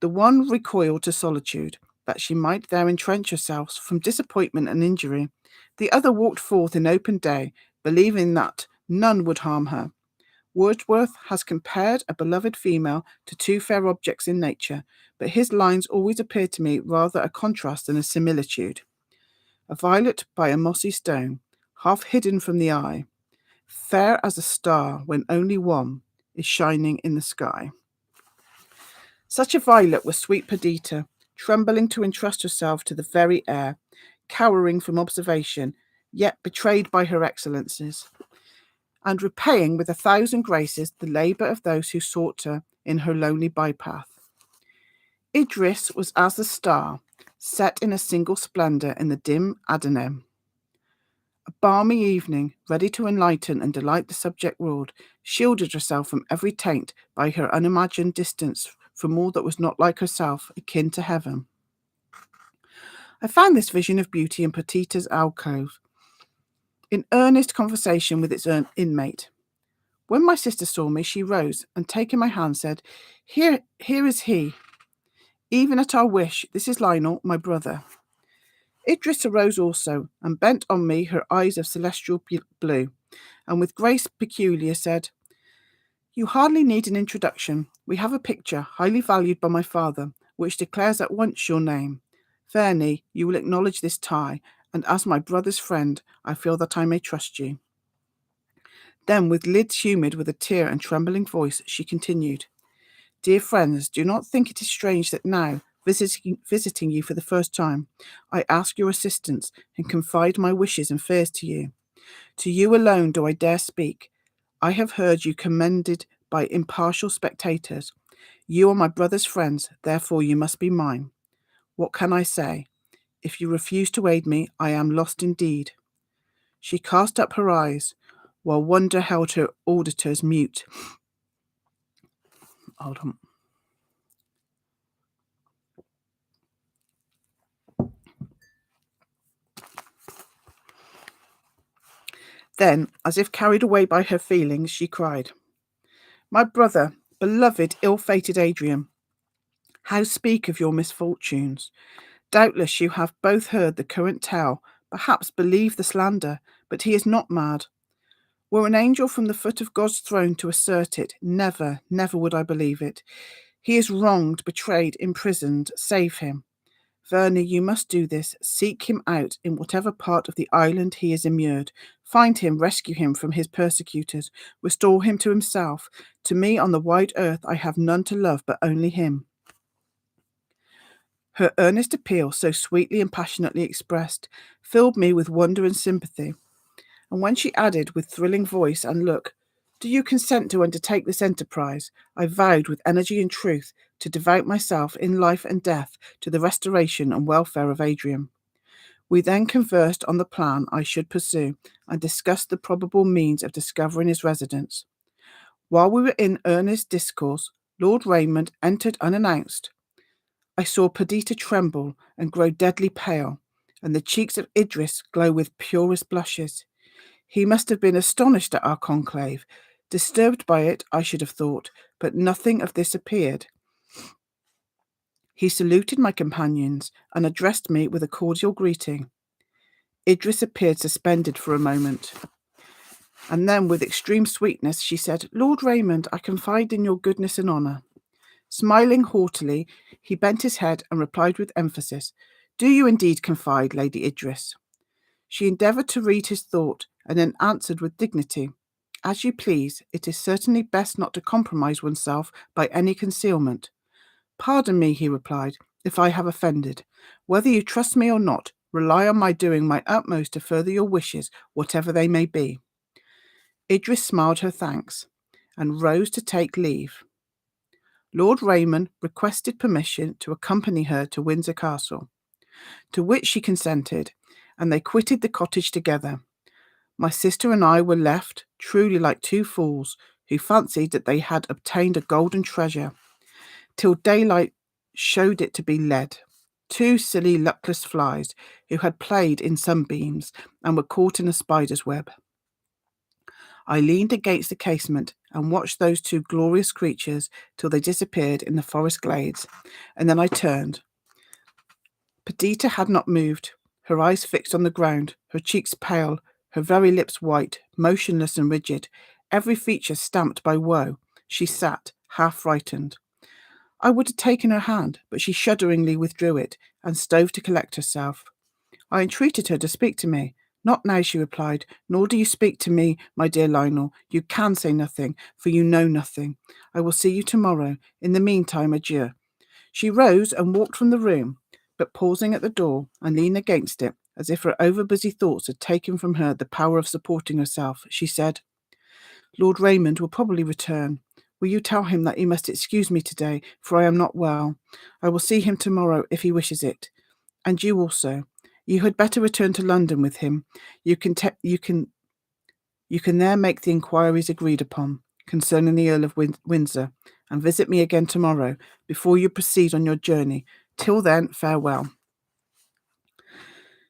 The one recoiled to solitude, that she might there entrench herself from disappointment and injury. The other walked forth in open day, believing that none would harm her. Wordsworth has compared a beloved female to two fair objects in nature, but his lines always appear to me rather a contrast than a similitude. A violet by a mossy stone, half hidden from the eye, fair as a star when only one is shining in the sky. Such a violet was sweet Perdita, trembling to entrust herself to the very air, cowering from observation, yet betrayed by her excellencies, and repaying with 1,000 graces the labour of those who sought her in her lonely bypath. Idris was as the star, set in a single splendour in the dim Adonam. A balmy evening, ready to enlighten and delight the subject world, shielded herself from every taint by her unimagined distance from all that was not like herself, akin to heaven. I found this vision of beauty in Perdita's alcove, in earnest conversation with its inmate. When my sister saw me, she rose, and taking my hand, said, Here is he. Even at our wish, this is Lionel, my brother. Idris arose also, and bent on me her eyes of celestial blue, and with grace peculiar said, You hardly need an introduction. We have a picture, highly valued by my father, which declares at once your name. Verney, you will acknowledge this tie, and as my brother's friend, I feel that I may trust you. Then, with lids humid with a tear and trembling voice, she continued, Dear friends, do not think it is strange that now, visiting you for the first time, I ask your assistance and confide my wishes and fears to you. To you alone do I dare speak. I have heard you commended by impartial spectators. You are my brother's friends, therefore you must be mine. What can I say? If you refuse to aid me, I am lost indeed. She cast up her eyes, while wonder held her auditors mute. Hold on. Then, as if carried away by her feelings, she cried, My brother, beloved, ill-fated Adrian, how speak of your misfortunes? Doubtless you have both heard the current tale, perhaps believe the slander, but he is not mad. Were an angel from the foot of God's throne to assert it, never, never would I believe it. He is wronged, betrayed, imprisoned. Save him. Verney, you must do this. Seek him out in whatever part of the island he is immured. Find him, rescue him from his persecutors, restore him to himself. To me on the wide earth I have none to love but only him. Her earnest appeal, so sweetly and passionately expressed, filled me with wonder and sympathy. And when she added with thrilling voice and look, Do you consent to undertake this enterprise? I vowed with energy and truth to devote myself in life and death to the restoration and welfare of Adrian. We then conversed on the plan I should pursue and discussed the probable means of discovering his residence. While we were in earnest discourse, Lord Raymond entered unannounced. I saw Perdita tremble and grow deadly pale, and the cheeks of Idris glow with purest blushes. He must have been astonished at our conclave. Disturbed by it, I should have thought, but nothing of this appeared. He saluted my companions and addressed me with a cordial greeting. Idris appeared suspended for a moment, and then with extreme sweetness she said, "Lord Raymond, I confide in your goodness and honour." Smiling haughtily, he bent his head and replied with emphasis, "Do you indeed confide, Lady Idris?" She endeavoured to read his thought, and then answered with dignity, "As you please. It is certainly best not to compromise oneself by any concealment." "Pardon me," he replied, "if I have offended. Whether you trust me or not, rely on my doing my utmost to further your wishes, whatever they may be." Idris smiled her thanks, and rose to take leave. Lord Raymond requested permission to accompany her to Windsor Castle, to which she consented, and they quitted the cottage together. My sister and I were left, truly like two fools, who fancied that they had obtained a golden treasure, till daylight showed it to be lead. Two silly, luckless flies, who had played in sunbeams, and were caught in a spider's web. I leaned against the casement and watched those two glorious creatures till they disappeared in the forest glades, and then I turned. Perdita had not moved, her eyes fixed on the ground, her cheeks pale, her very lips white, motionless and rigid, every feature stamped by woe. She sat, half frightened. I would have taken her hand, but she shudderingly withdrew it, and strove to collect herself. I entreated her to speak to me. "Not now," she replied, "nor do you speak to me, my dear Lionel. You can say nothing, for you know nothing. I will see you tomorrow. In the meantime, adieu." She rose and walked from the room, but pausing at the door and leaning against it, as if her overbusy thoughts had taken from her the power of supporting herself, she said, "Lord Raymond will probably return. Will you tell him that he must excuse me today, for I am not well? I will see him tomorrow if he wishes it. And you also. You had better return to London with him. You can there make the inquiries agreed upon concerning the Earl of Windsor, and visit me again tomorrow before you proceed on your journey. Till then, farewell."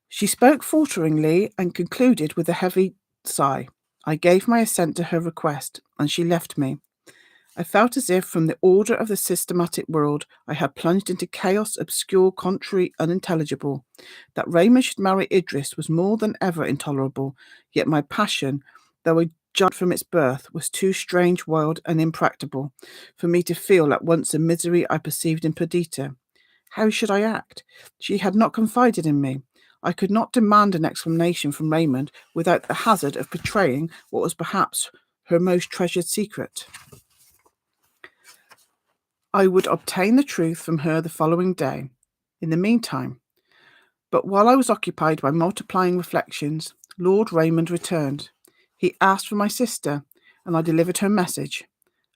She spoke falteringly and concluded with a heavy sigh. I gave my assent to her request, and she left me. I felt as if, from the order of the systematic world, I had plunged into chaos, obscure, contrary, unintelligible. That Raymond should marry Idris was more than ever intolerable, yet my passion, though I judged from its birth, was too strange, wild, and impracticable for me to feel at once the misery I perceived in Perdita. How should I act? She had not confided in me. I could not demand an explanation from Raymond without the hazard of betraying what was perhaps her most treasured secret. I would obtain the truth from her the following day. In the meantime, but while I was occupied by multiplying reflections, Lord Raymond returned. He asked for my sister, and I delivered her message.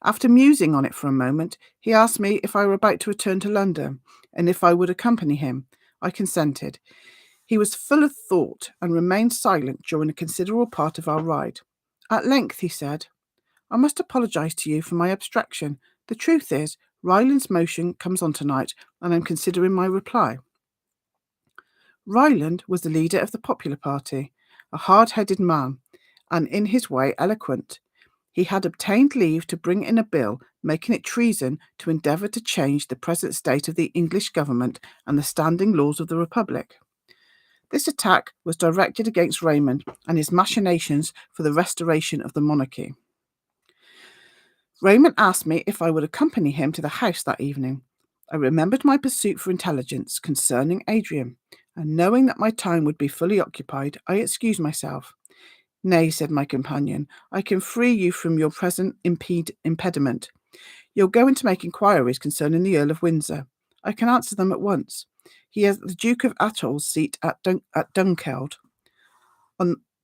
After musing on it for a moment, he asked me if I were about to return to London, and if I would accompany him. I consented. He was full of thought, and remained silent during a considerable part of our ride. At length he said, "I must apologise to you for my abstraction. The truth is, Ryland's motion comes on tonight, and I'm considering my reply." Ryland was the leader of the popular party, a hard-headed man, and in his way eloquent. He had obtained leave to bring in a bill making it treason to endeavour to change the present state of the English government and the standing laws of the Republic. This attack was directed against Raymond and his machinations for the restoration of the monarchy. Raymond asked me if I would accompany him to the house that evening. I remembered my pursuit for intelligence concerning Adrian, and knowing that my time would be fully occupied, I excused myself. "Nay," said my companion, "I can free you from your present impediment. You're going to make inquiries concerning the Earl of Windsor. I can answer them at once. He has the Duke of Athol's seat at Dunkeld.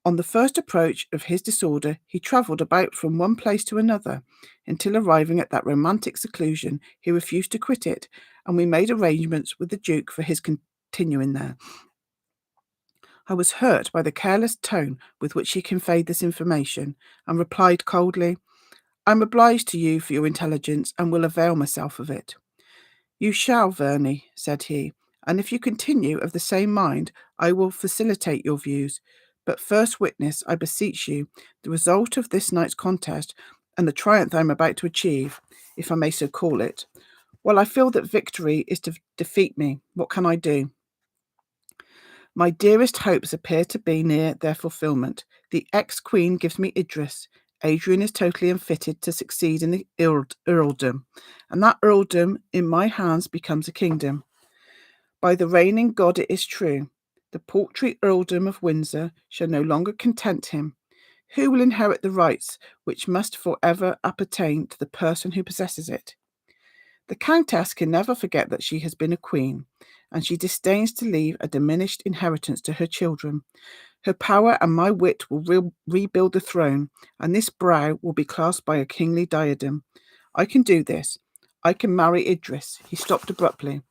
On the first approach of his disorder, he travelled about from one place to another, until arriving at that romantic seclusion, he refused to quit it, and we made arrangements with the Duke for his continuing there." I was hurt by the careless tone with which he conveyed this information, and replied coldly, "I'm obliged to you for your intelligence, and will avail myself of it." "You shall, Verney," said he, "and if you continue of the same mind, I will facilitate your views. But first witness, I beseech you, the result of this night's contest and the triumph I am about to achieve, if I may so call it. While I feel that victory is to defeat me, what can I do? My dearest hopes appear to be near their fulfilment. The ex-queen gives me Idris. Adrian is totally unfitted to succeed in the earldom, and that earldom in my hands becomes a kingdom. By the reigning God it is true. The paltry earldom of Windsor shall no longer content him. Who will inherit the rights which must forever appertain to the person who possesses it? The Countess can never forget that she has been a queen, and she disdains to leave a diminished inheritance to her children. Her power and my wit will rebuild the throne, and this brow will be clasped by a kingly diadem. I can do this. I can marry Idris. He stopped abruptly.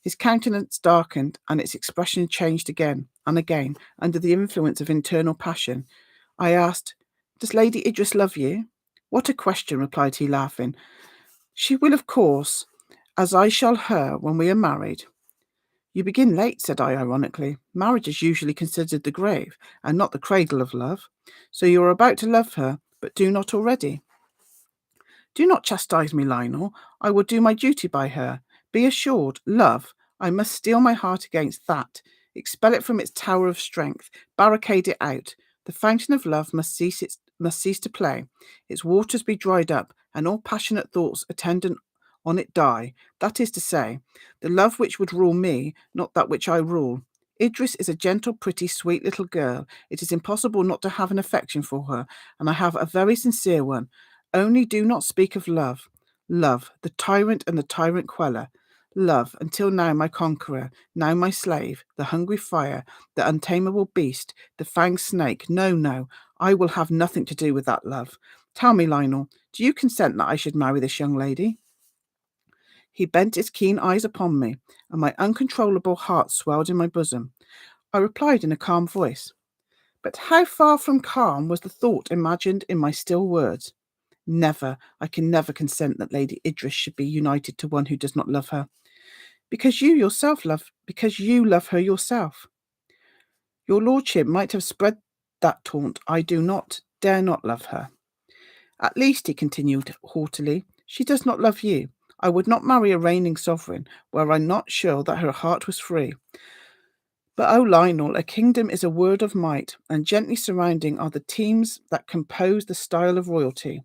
His countenance darkened, and its expression changed again and again under the influence of internal passion. I asked, "Does Lady Idris love you?" "What a question," replied he, laughing. "She will, of course, as I shall her when we are married." "You begin late," said I ironically. "Marriage is usually considered the grave, and not the cradle of love. So you are about to love her, but do not already." "Do not chastise me, Lionel. I will do my duty by her. Be assured, love, I must steel my heart against that, expel it from its tower of strength, barricade it out. The fountain of love must cease to play, its waters be dried up, and all passionate thoughts attendant on it die. That is to say, the love which would rule me, not that which I rule. Idris is a gentle, pretty, sweet little girl. It is impossible not to have an affection for her, and I have a very sincere one. Only do not speak of love. Love, the tyrant and the tyrant queller. Love, until now my conqueror, now my slave, the hungry fire, the untamable beast, the fanged snake. No, no, I will have nothing to do with that love. Tell me, Lionel, do you consent that I should marry this young lady?" He bent his keen eyes upon me, and my uncontrollable heart swelled in my bosom. I replied in a calm voice, but how far from calm was the thought imagined in my still words. "Never, I can never consent that Lady Idris should be united to one who does not love her. Because you love her yourself. Your lordship might have spread that taunt. I do not, dare not love her. At least," he continued haughtily, "she does not love you. I would not marry a reigning sovereign were I not sure that her heart was free. But, oh Lionel, a kingdom is a word of might, and gently surrounding are the teams that compose the style of royalty.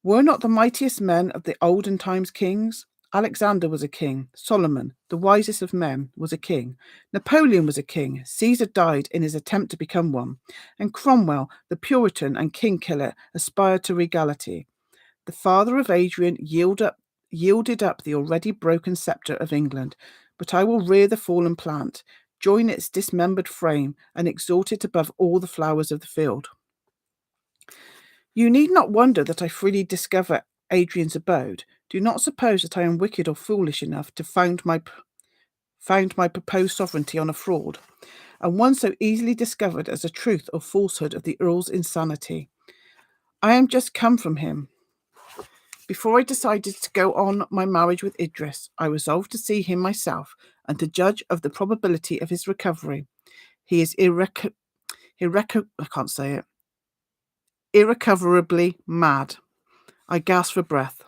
Were not the mightiest men of the olden times kings? Alexander was a king. Solomon, the wisest of men, was a king. Napoleon was a king. Caesar died in his attempt to become one. And Cromwell, the Puritan and king-killer, aspired to regality. The father of Adrian yielded up the already broken sceptre of England. But I will rear the fallen plant, join its dismembered frame, and exalt it above all the flowers of the field. You need not wonder that I freely discover Adrian's abode. Do not suppose that I am wicked or foolish enough to found my proposed sovereignty on a fraud, and one so easily discovered as the truth or falsehood of the Earl's insanity. I am just come from him. Before I decided to go on my marriage with Idris, I resolved to see him myself and to judge of the probability of his recovery. He is irrecoverably mad. I gasped for breath.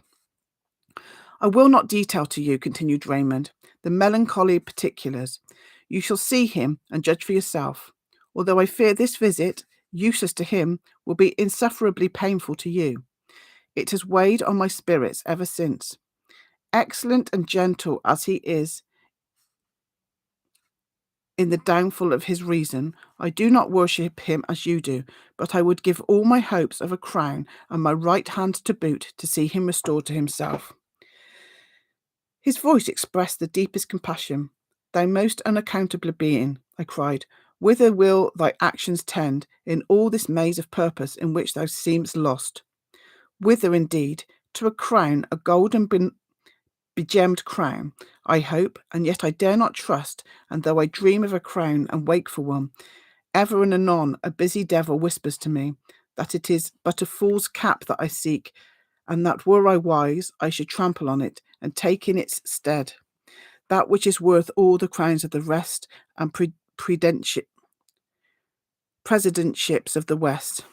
"I will not detail to you," continued Raymond, "the melancholy particulars. You shall see him and judge for yourself. Although I fear this visit, useless to him, will be insufferably painful to you. It has weighed on my spirits ever since. Excellent and gentle as he is in the downfall of his reason, I do not worship him as you do, but I would give all my hopes of a crown and my right hand to boot to see him restored to himself." His voice expressed the deepest compassion. "Thou most unaccountable being," I cried, "whither will thy actions tend in all this maze of purpose in which thou seemest lost?" "Whither, indeed? To a crown, a golden begemmed crown, I hope, and yet I dare not trust, and though I dream of a crown and wake for one, ever and anon a busy devil whispers to me that it is but a fool's cap that I seek, and that were I wise, I should trample on it and take in its stead that which is worth all the crowns of the rest and presidentships of the West.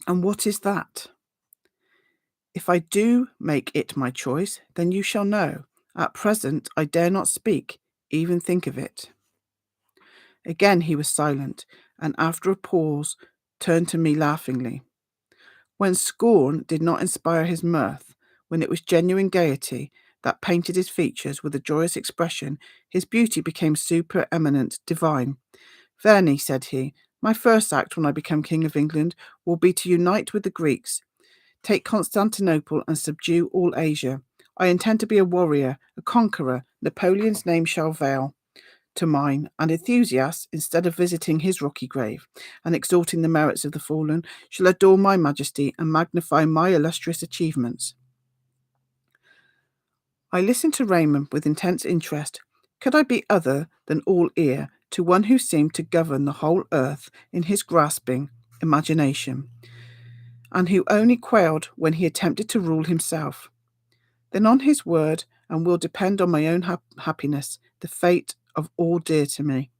And what is that? If I do make it my choice, then you shall know. At present I dare not speak, even think of it. Again he was silent, and after a pause turned to me laughingly. When scorn did not inspire his mirth, when it was genuine gaiety that painted his features with a joyous expression, his beauty became supereminent, divine. Vernie, said he, my first act when I become King of England will be to unite with the Greeks, take Constantinople and subdue all Asia. I intend to be a warrior, a conqueror. Napoleon's name shall veil to mine, and enthusiasts, instead of visiting his rocky grave and exalting the merits of the fallen, shall adore my majesty and magnify my illustrious achievements. I listened to Raymond with intense interest. Could I be other than all ear to one who seemed to govern the whole earth in his grasping imagination, and who only quailed when he attempted to rule himself? Then on his word, and will depend on my own happiness, the fate of all dear to me.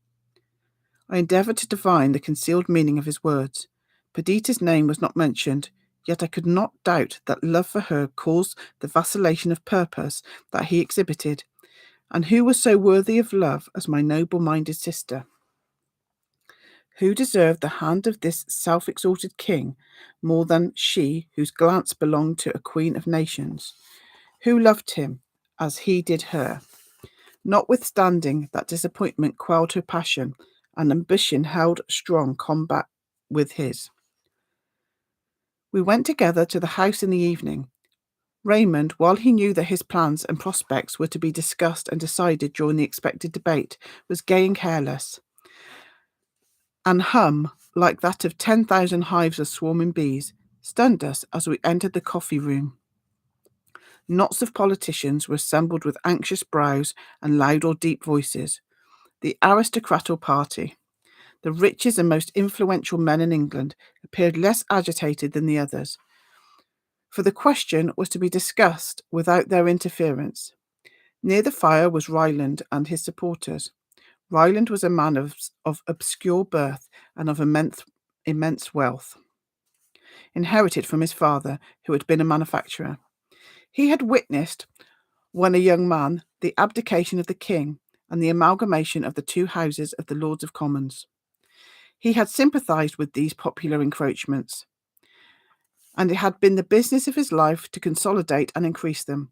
I endeavoured to divine the concealed meaning of his words. Perdita's name was not mentioned, yet I could not doubt that love for her caused the vacillation of purpose that he exhibited, and who was so worthy of love as my noble-minded sister? Who deserved the hand of this self-exalted king more than she whose glance belonged to a queen of nations? Who loved him as he did her? Notwithstanding that disappointment quelled her passion, and ambition held strong combat with his. We went together to the house in the evening. Raymond, while he knew that his plans and prospects were to be discussed and decided during the expected debate, was gay and careless. An hum, like that of 10,000 hives of swarming bees, stunned us as we entered the coffee room. Knots of politicians were assembled with anxious brows and loud or deep voices. The aristocratal party, the richest and most influential men in England, appeared less agitated than the others, for the question was to be discussed without their interference. Near the fire was Ryland and his supporters. Ryland was a man of obscure birth and of immense wealth, inherited from his father, who had been a manufacturer. He had witnessed, when a young man, the abdication of the king and the amalgamation of the two houses of the Lords of Commons. He had sympathised with these popular encroachments, and it had been the business of his life to consolidate and increase them.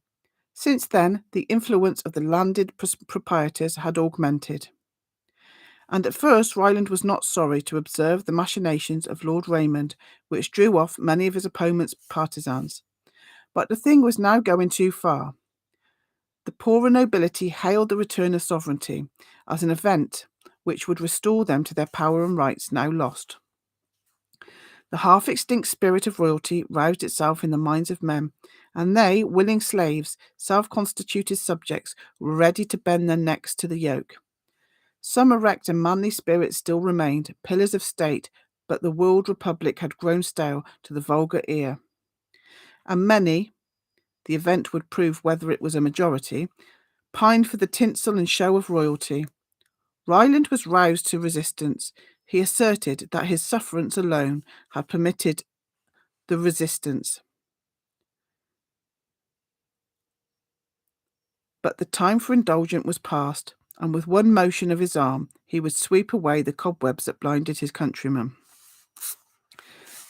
Since then, the influence of the landed proprietors had augmented, and at first Ryland was not sorry to observe the machinations of Lord Raymond, which drew off many of his opponent's partisans. But the thing was now going too far. The poorer nobility hailed the return of sovereignty as an event which would restore them to their power and rights now lost. The half-extinct spirit of royalty roused itself in the minds of men, and they, willing slaves, self-constituted subjects, were ready to bend their necks to the yoke. Some erect and manly spirits still remained, pillars of state, but the world republic had grown stale to the vulgar ear. And many, the event would prove whether it was a majority, pined for the tinsel and show of royalty. Ryland was roused to resistance. He asserted that his sufferance alone had permitted the resistance. But the time for indulgence was past, and with one motion of his arm he would sweep away the cobwebs that blinded his countrymen.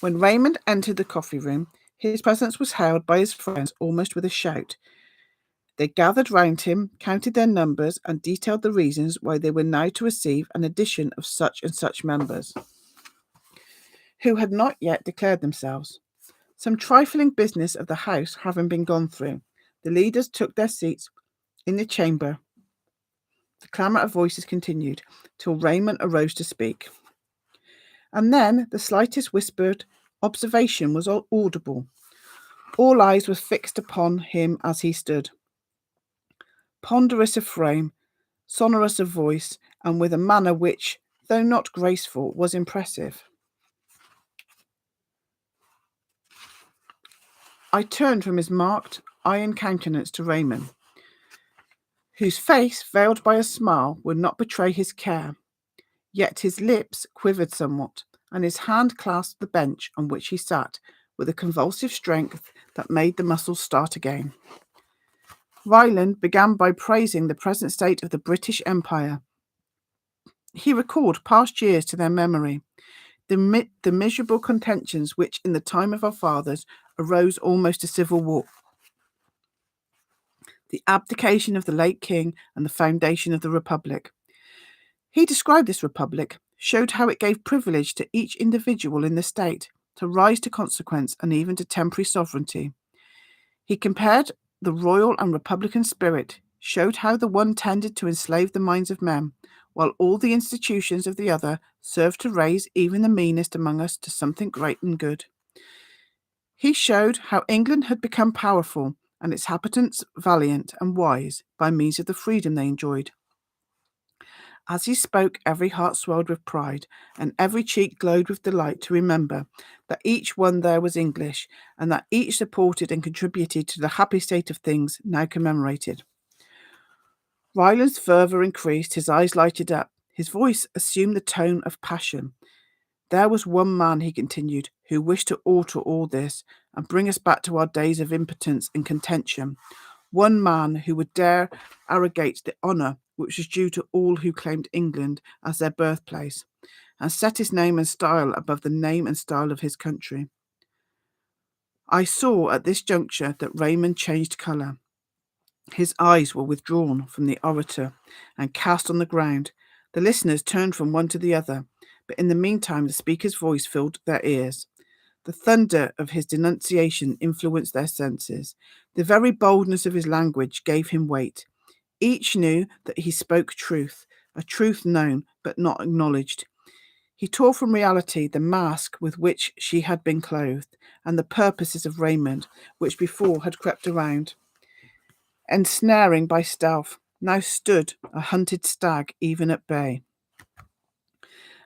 When Raymond entered the coffee room, his presence was hailed by his friends almost with a shout. They gathered round him, counted their numbers, and detailed the reasons why they were now to receive an addition of such and such members, who had not yet declared themselves. Some trifling business of the house having been gone through, the leaders took their seats in the chamber. The clamour of voices continued till Raymond arose to speak. And then the slightest whispered observation was audible. All eyes were fixed upon him as he stood, ponderous of frame, sonorous of voice, and with a manner which, though not graceful, was impressive. I turned from his marked, iron countenance to Raymond, whose face, veiled by a smile, would not betray his care. Yet his lips quivered somewhat, and his hand clasped the bench on which he sat with a convulsive strength that made the muscles start again. Ryland began by praising the present state of the British Empire. He recalled past years to their memory, the miserable contentions which, in the time of our fathers, arose almost to civil war, the abdication of the late king, and the foundation of the republic. He described this republic, showed how it gave privilege to each individual in the state to rise to consequence and even to temporary sovereignty. He compared the royal and republican spirit, showed how the one tended to enslave the minds of men, while all the institutions of the other served to raise even the meanest among us to something great and good. He showed how England had become powerful and its inhabitants valiant and wise by means of the freedom they enjoyed. As he spoke, every heart swelled with pride, and every cheek glowed with delight to remember that each one there was English, and that each supported and contributed to the happy state of things now commemorated. Ryland's fervour increased, his eyes lighted up, his voice assumed the tone of passion. There was one man, he continued, who wished to alter all this and bring us back to our days of impotence and contention. One man who would dare arrogate the honour which was due to all who claimed England as their birthplace, and set his name and style above the name and style of his country. I saw at this juncture that Raymond changed colour. His eyes were withdrawn from the orator and cast on the ground. The listeners turned from one to the other, but in the meantime the speaker's voice filled their ears. The thunder of his denunciation influenced their senses. The very boldness of his language gave him weight. Each knew that he spoke truth, a truth known but not acknowledged. He tore from reality the mask with which she had been clothed, and the purposes of Raymond, which before had crept around, ensnaring by stealth, now stood a hunted stag even at bay.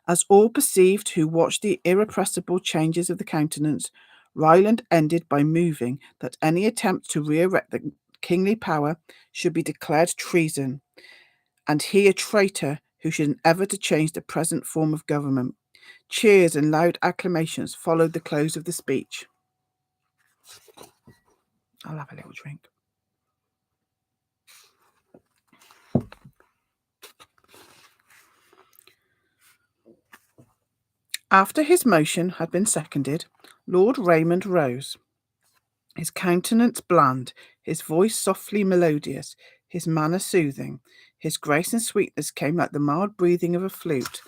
As all perceived who watched the irrepressible changes of the countenance, Ryland ended by moving that any attempt to re-erect the kingly power should be declared treason, and he a traitor who should endeavour to change the present form of government. Cheers and loud acclamations followed the close of the speech. I'll have a little drink. After his motion had been seconded, Lord Raymond rose, his countenance bland, his voice softly melodious, his manner soothing. His grace and sweetness came like the mild breathing of a flute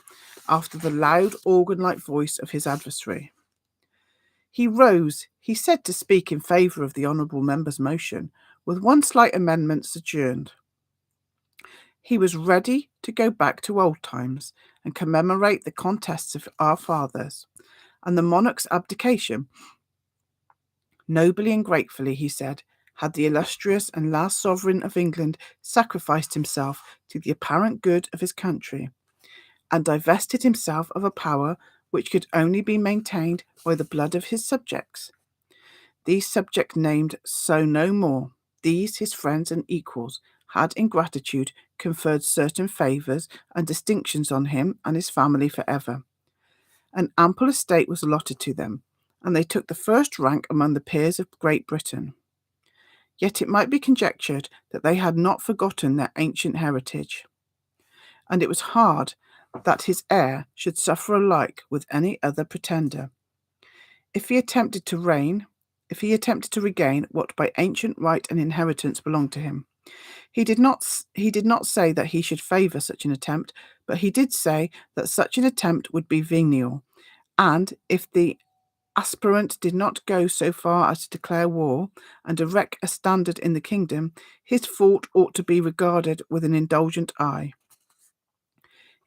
after the loud organ-like voice of his adversary. He rose, he said, to speak in favour of the honourable member's motion, with one slight amendment adjourned. He was ready to go back to old times and commemorate the contests of our fathers and the monarch's abdication. Nobly and gratefully, he said, had the illustrious and last sovereign of England sacrificed himself to the apparent good of his country, and divested himself of a power which could only be maintained by the blood of his subjects. These subjects named so no more, these his friends and equals, had in gratitude conferred certain favours and distinctions on him and his family for ever. An ample estate was allotted to them, and they took the first rank among the peers of Great Britain. Yet it might be conjectured that they had not forgotten their ancient heritage, and it was hard that his heir should suffer alike with any other pretender. If he attempted to regain what by ancient right and inheritance belonged to him, he did not say that he should favour such an attempt, but he did say that such an attempt would be venial, and if the aspirant did not go so far as to declare war and erect a standard in the kingdom, his fault ought to be regarded with an indulgent eye.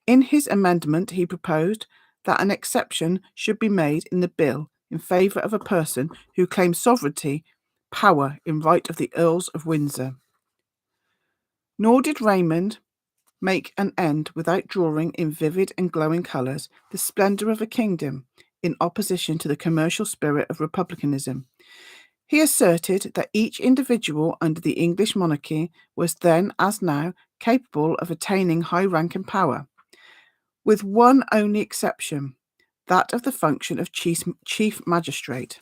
In his amendment, he proposed that an exception should be made in the bill in favour of a person who claimed sovereignty power in right of the Earls of Windsor. Nor did Raymond make an end without drawing in vivid and glowing colours the splendour of a kingdom in opposition to the commercial spirit of republicanism. He asserted that each individual under the English monarchy was then, as now, capable of attaining high rank and power. with one only exception, that of the function of chief magistrate,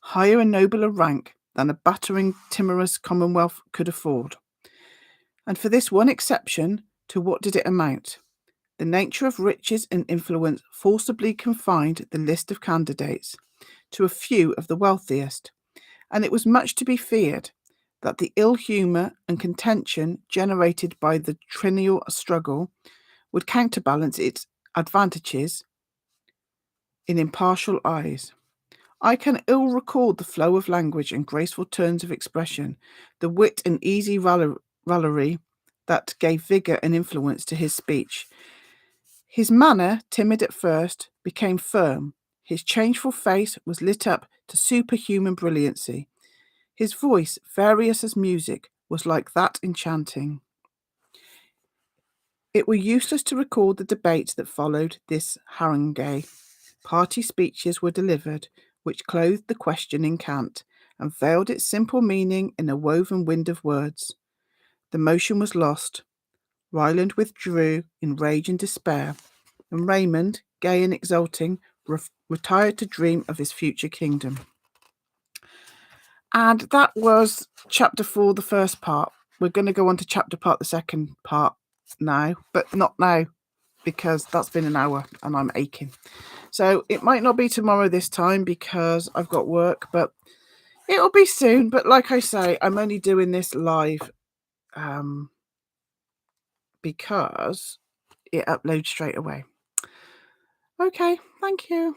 higher and nobler rank than a battering timorous commonwealth could afford. And for this one exception, to what did it amount? The nature of riches and influence forcibly confined the list of candidates to a few of the wealthiest, and it was much to be feared that the ill humour and contention generated by the triennial struggle would counterbalance its advantages in impartial eyes. I can ill record the flow of language and graceful turns of expression, the wit and easy raillery that gave vigour and influence to his speech. His manner, timid at first, became firm. His changeful face was lit up to superhuman brilliancy. His voice, various as music, was like that enchanting. It were useless to record the debates that followed this harangue. Party speeches were delivered, which clothed the question in cant, and veiled its simple meaning in a woven wind of words. The motion was lost. Ryland withdrew in rage and despair, and Raymond, gay and exulting, retired to dream of his future kingdom. And that was chapter 4, the first part. We're going to go on to chapter part, the second part now, but not now, because that's been an hour and I'm aching. So it might not be tomorrow this time because I've got work, but it'll be soon. But like I say, I'm only doing this live because it uploads straight away. Okay, thank you.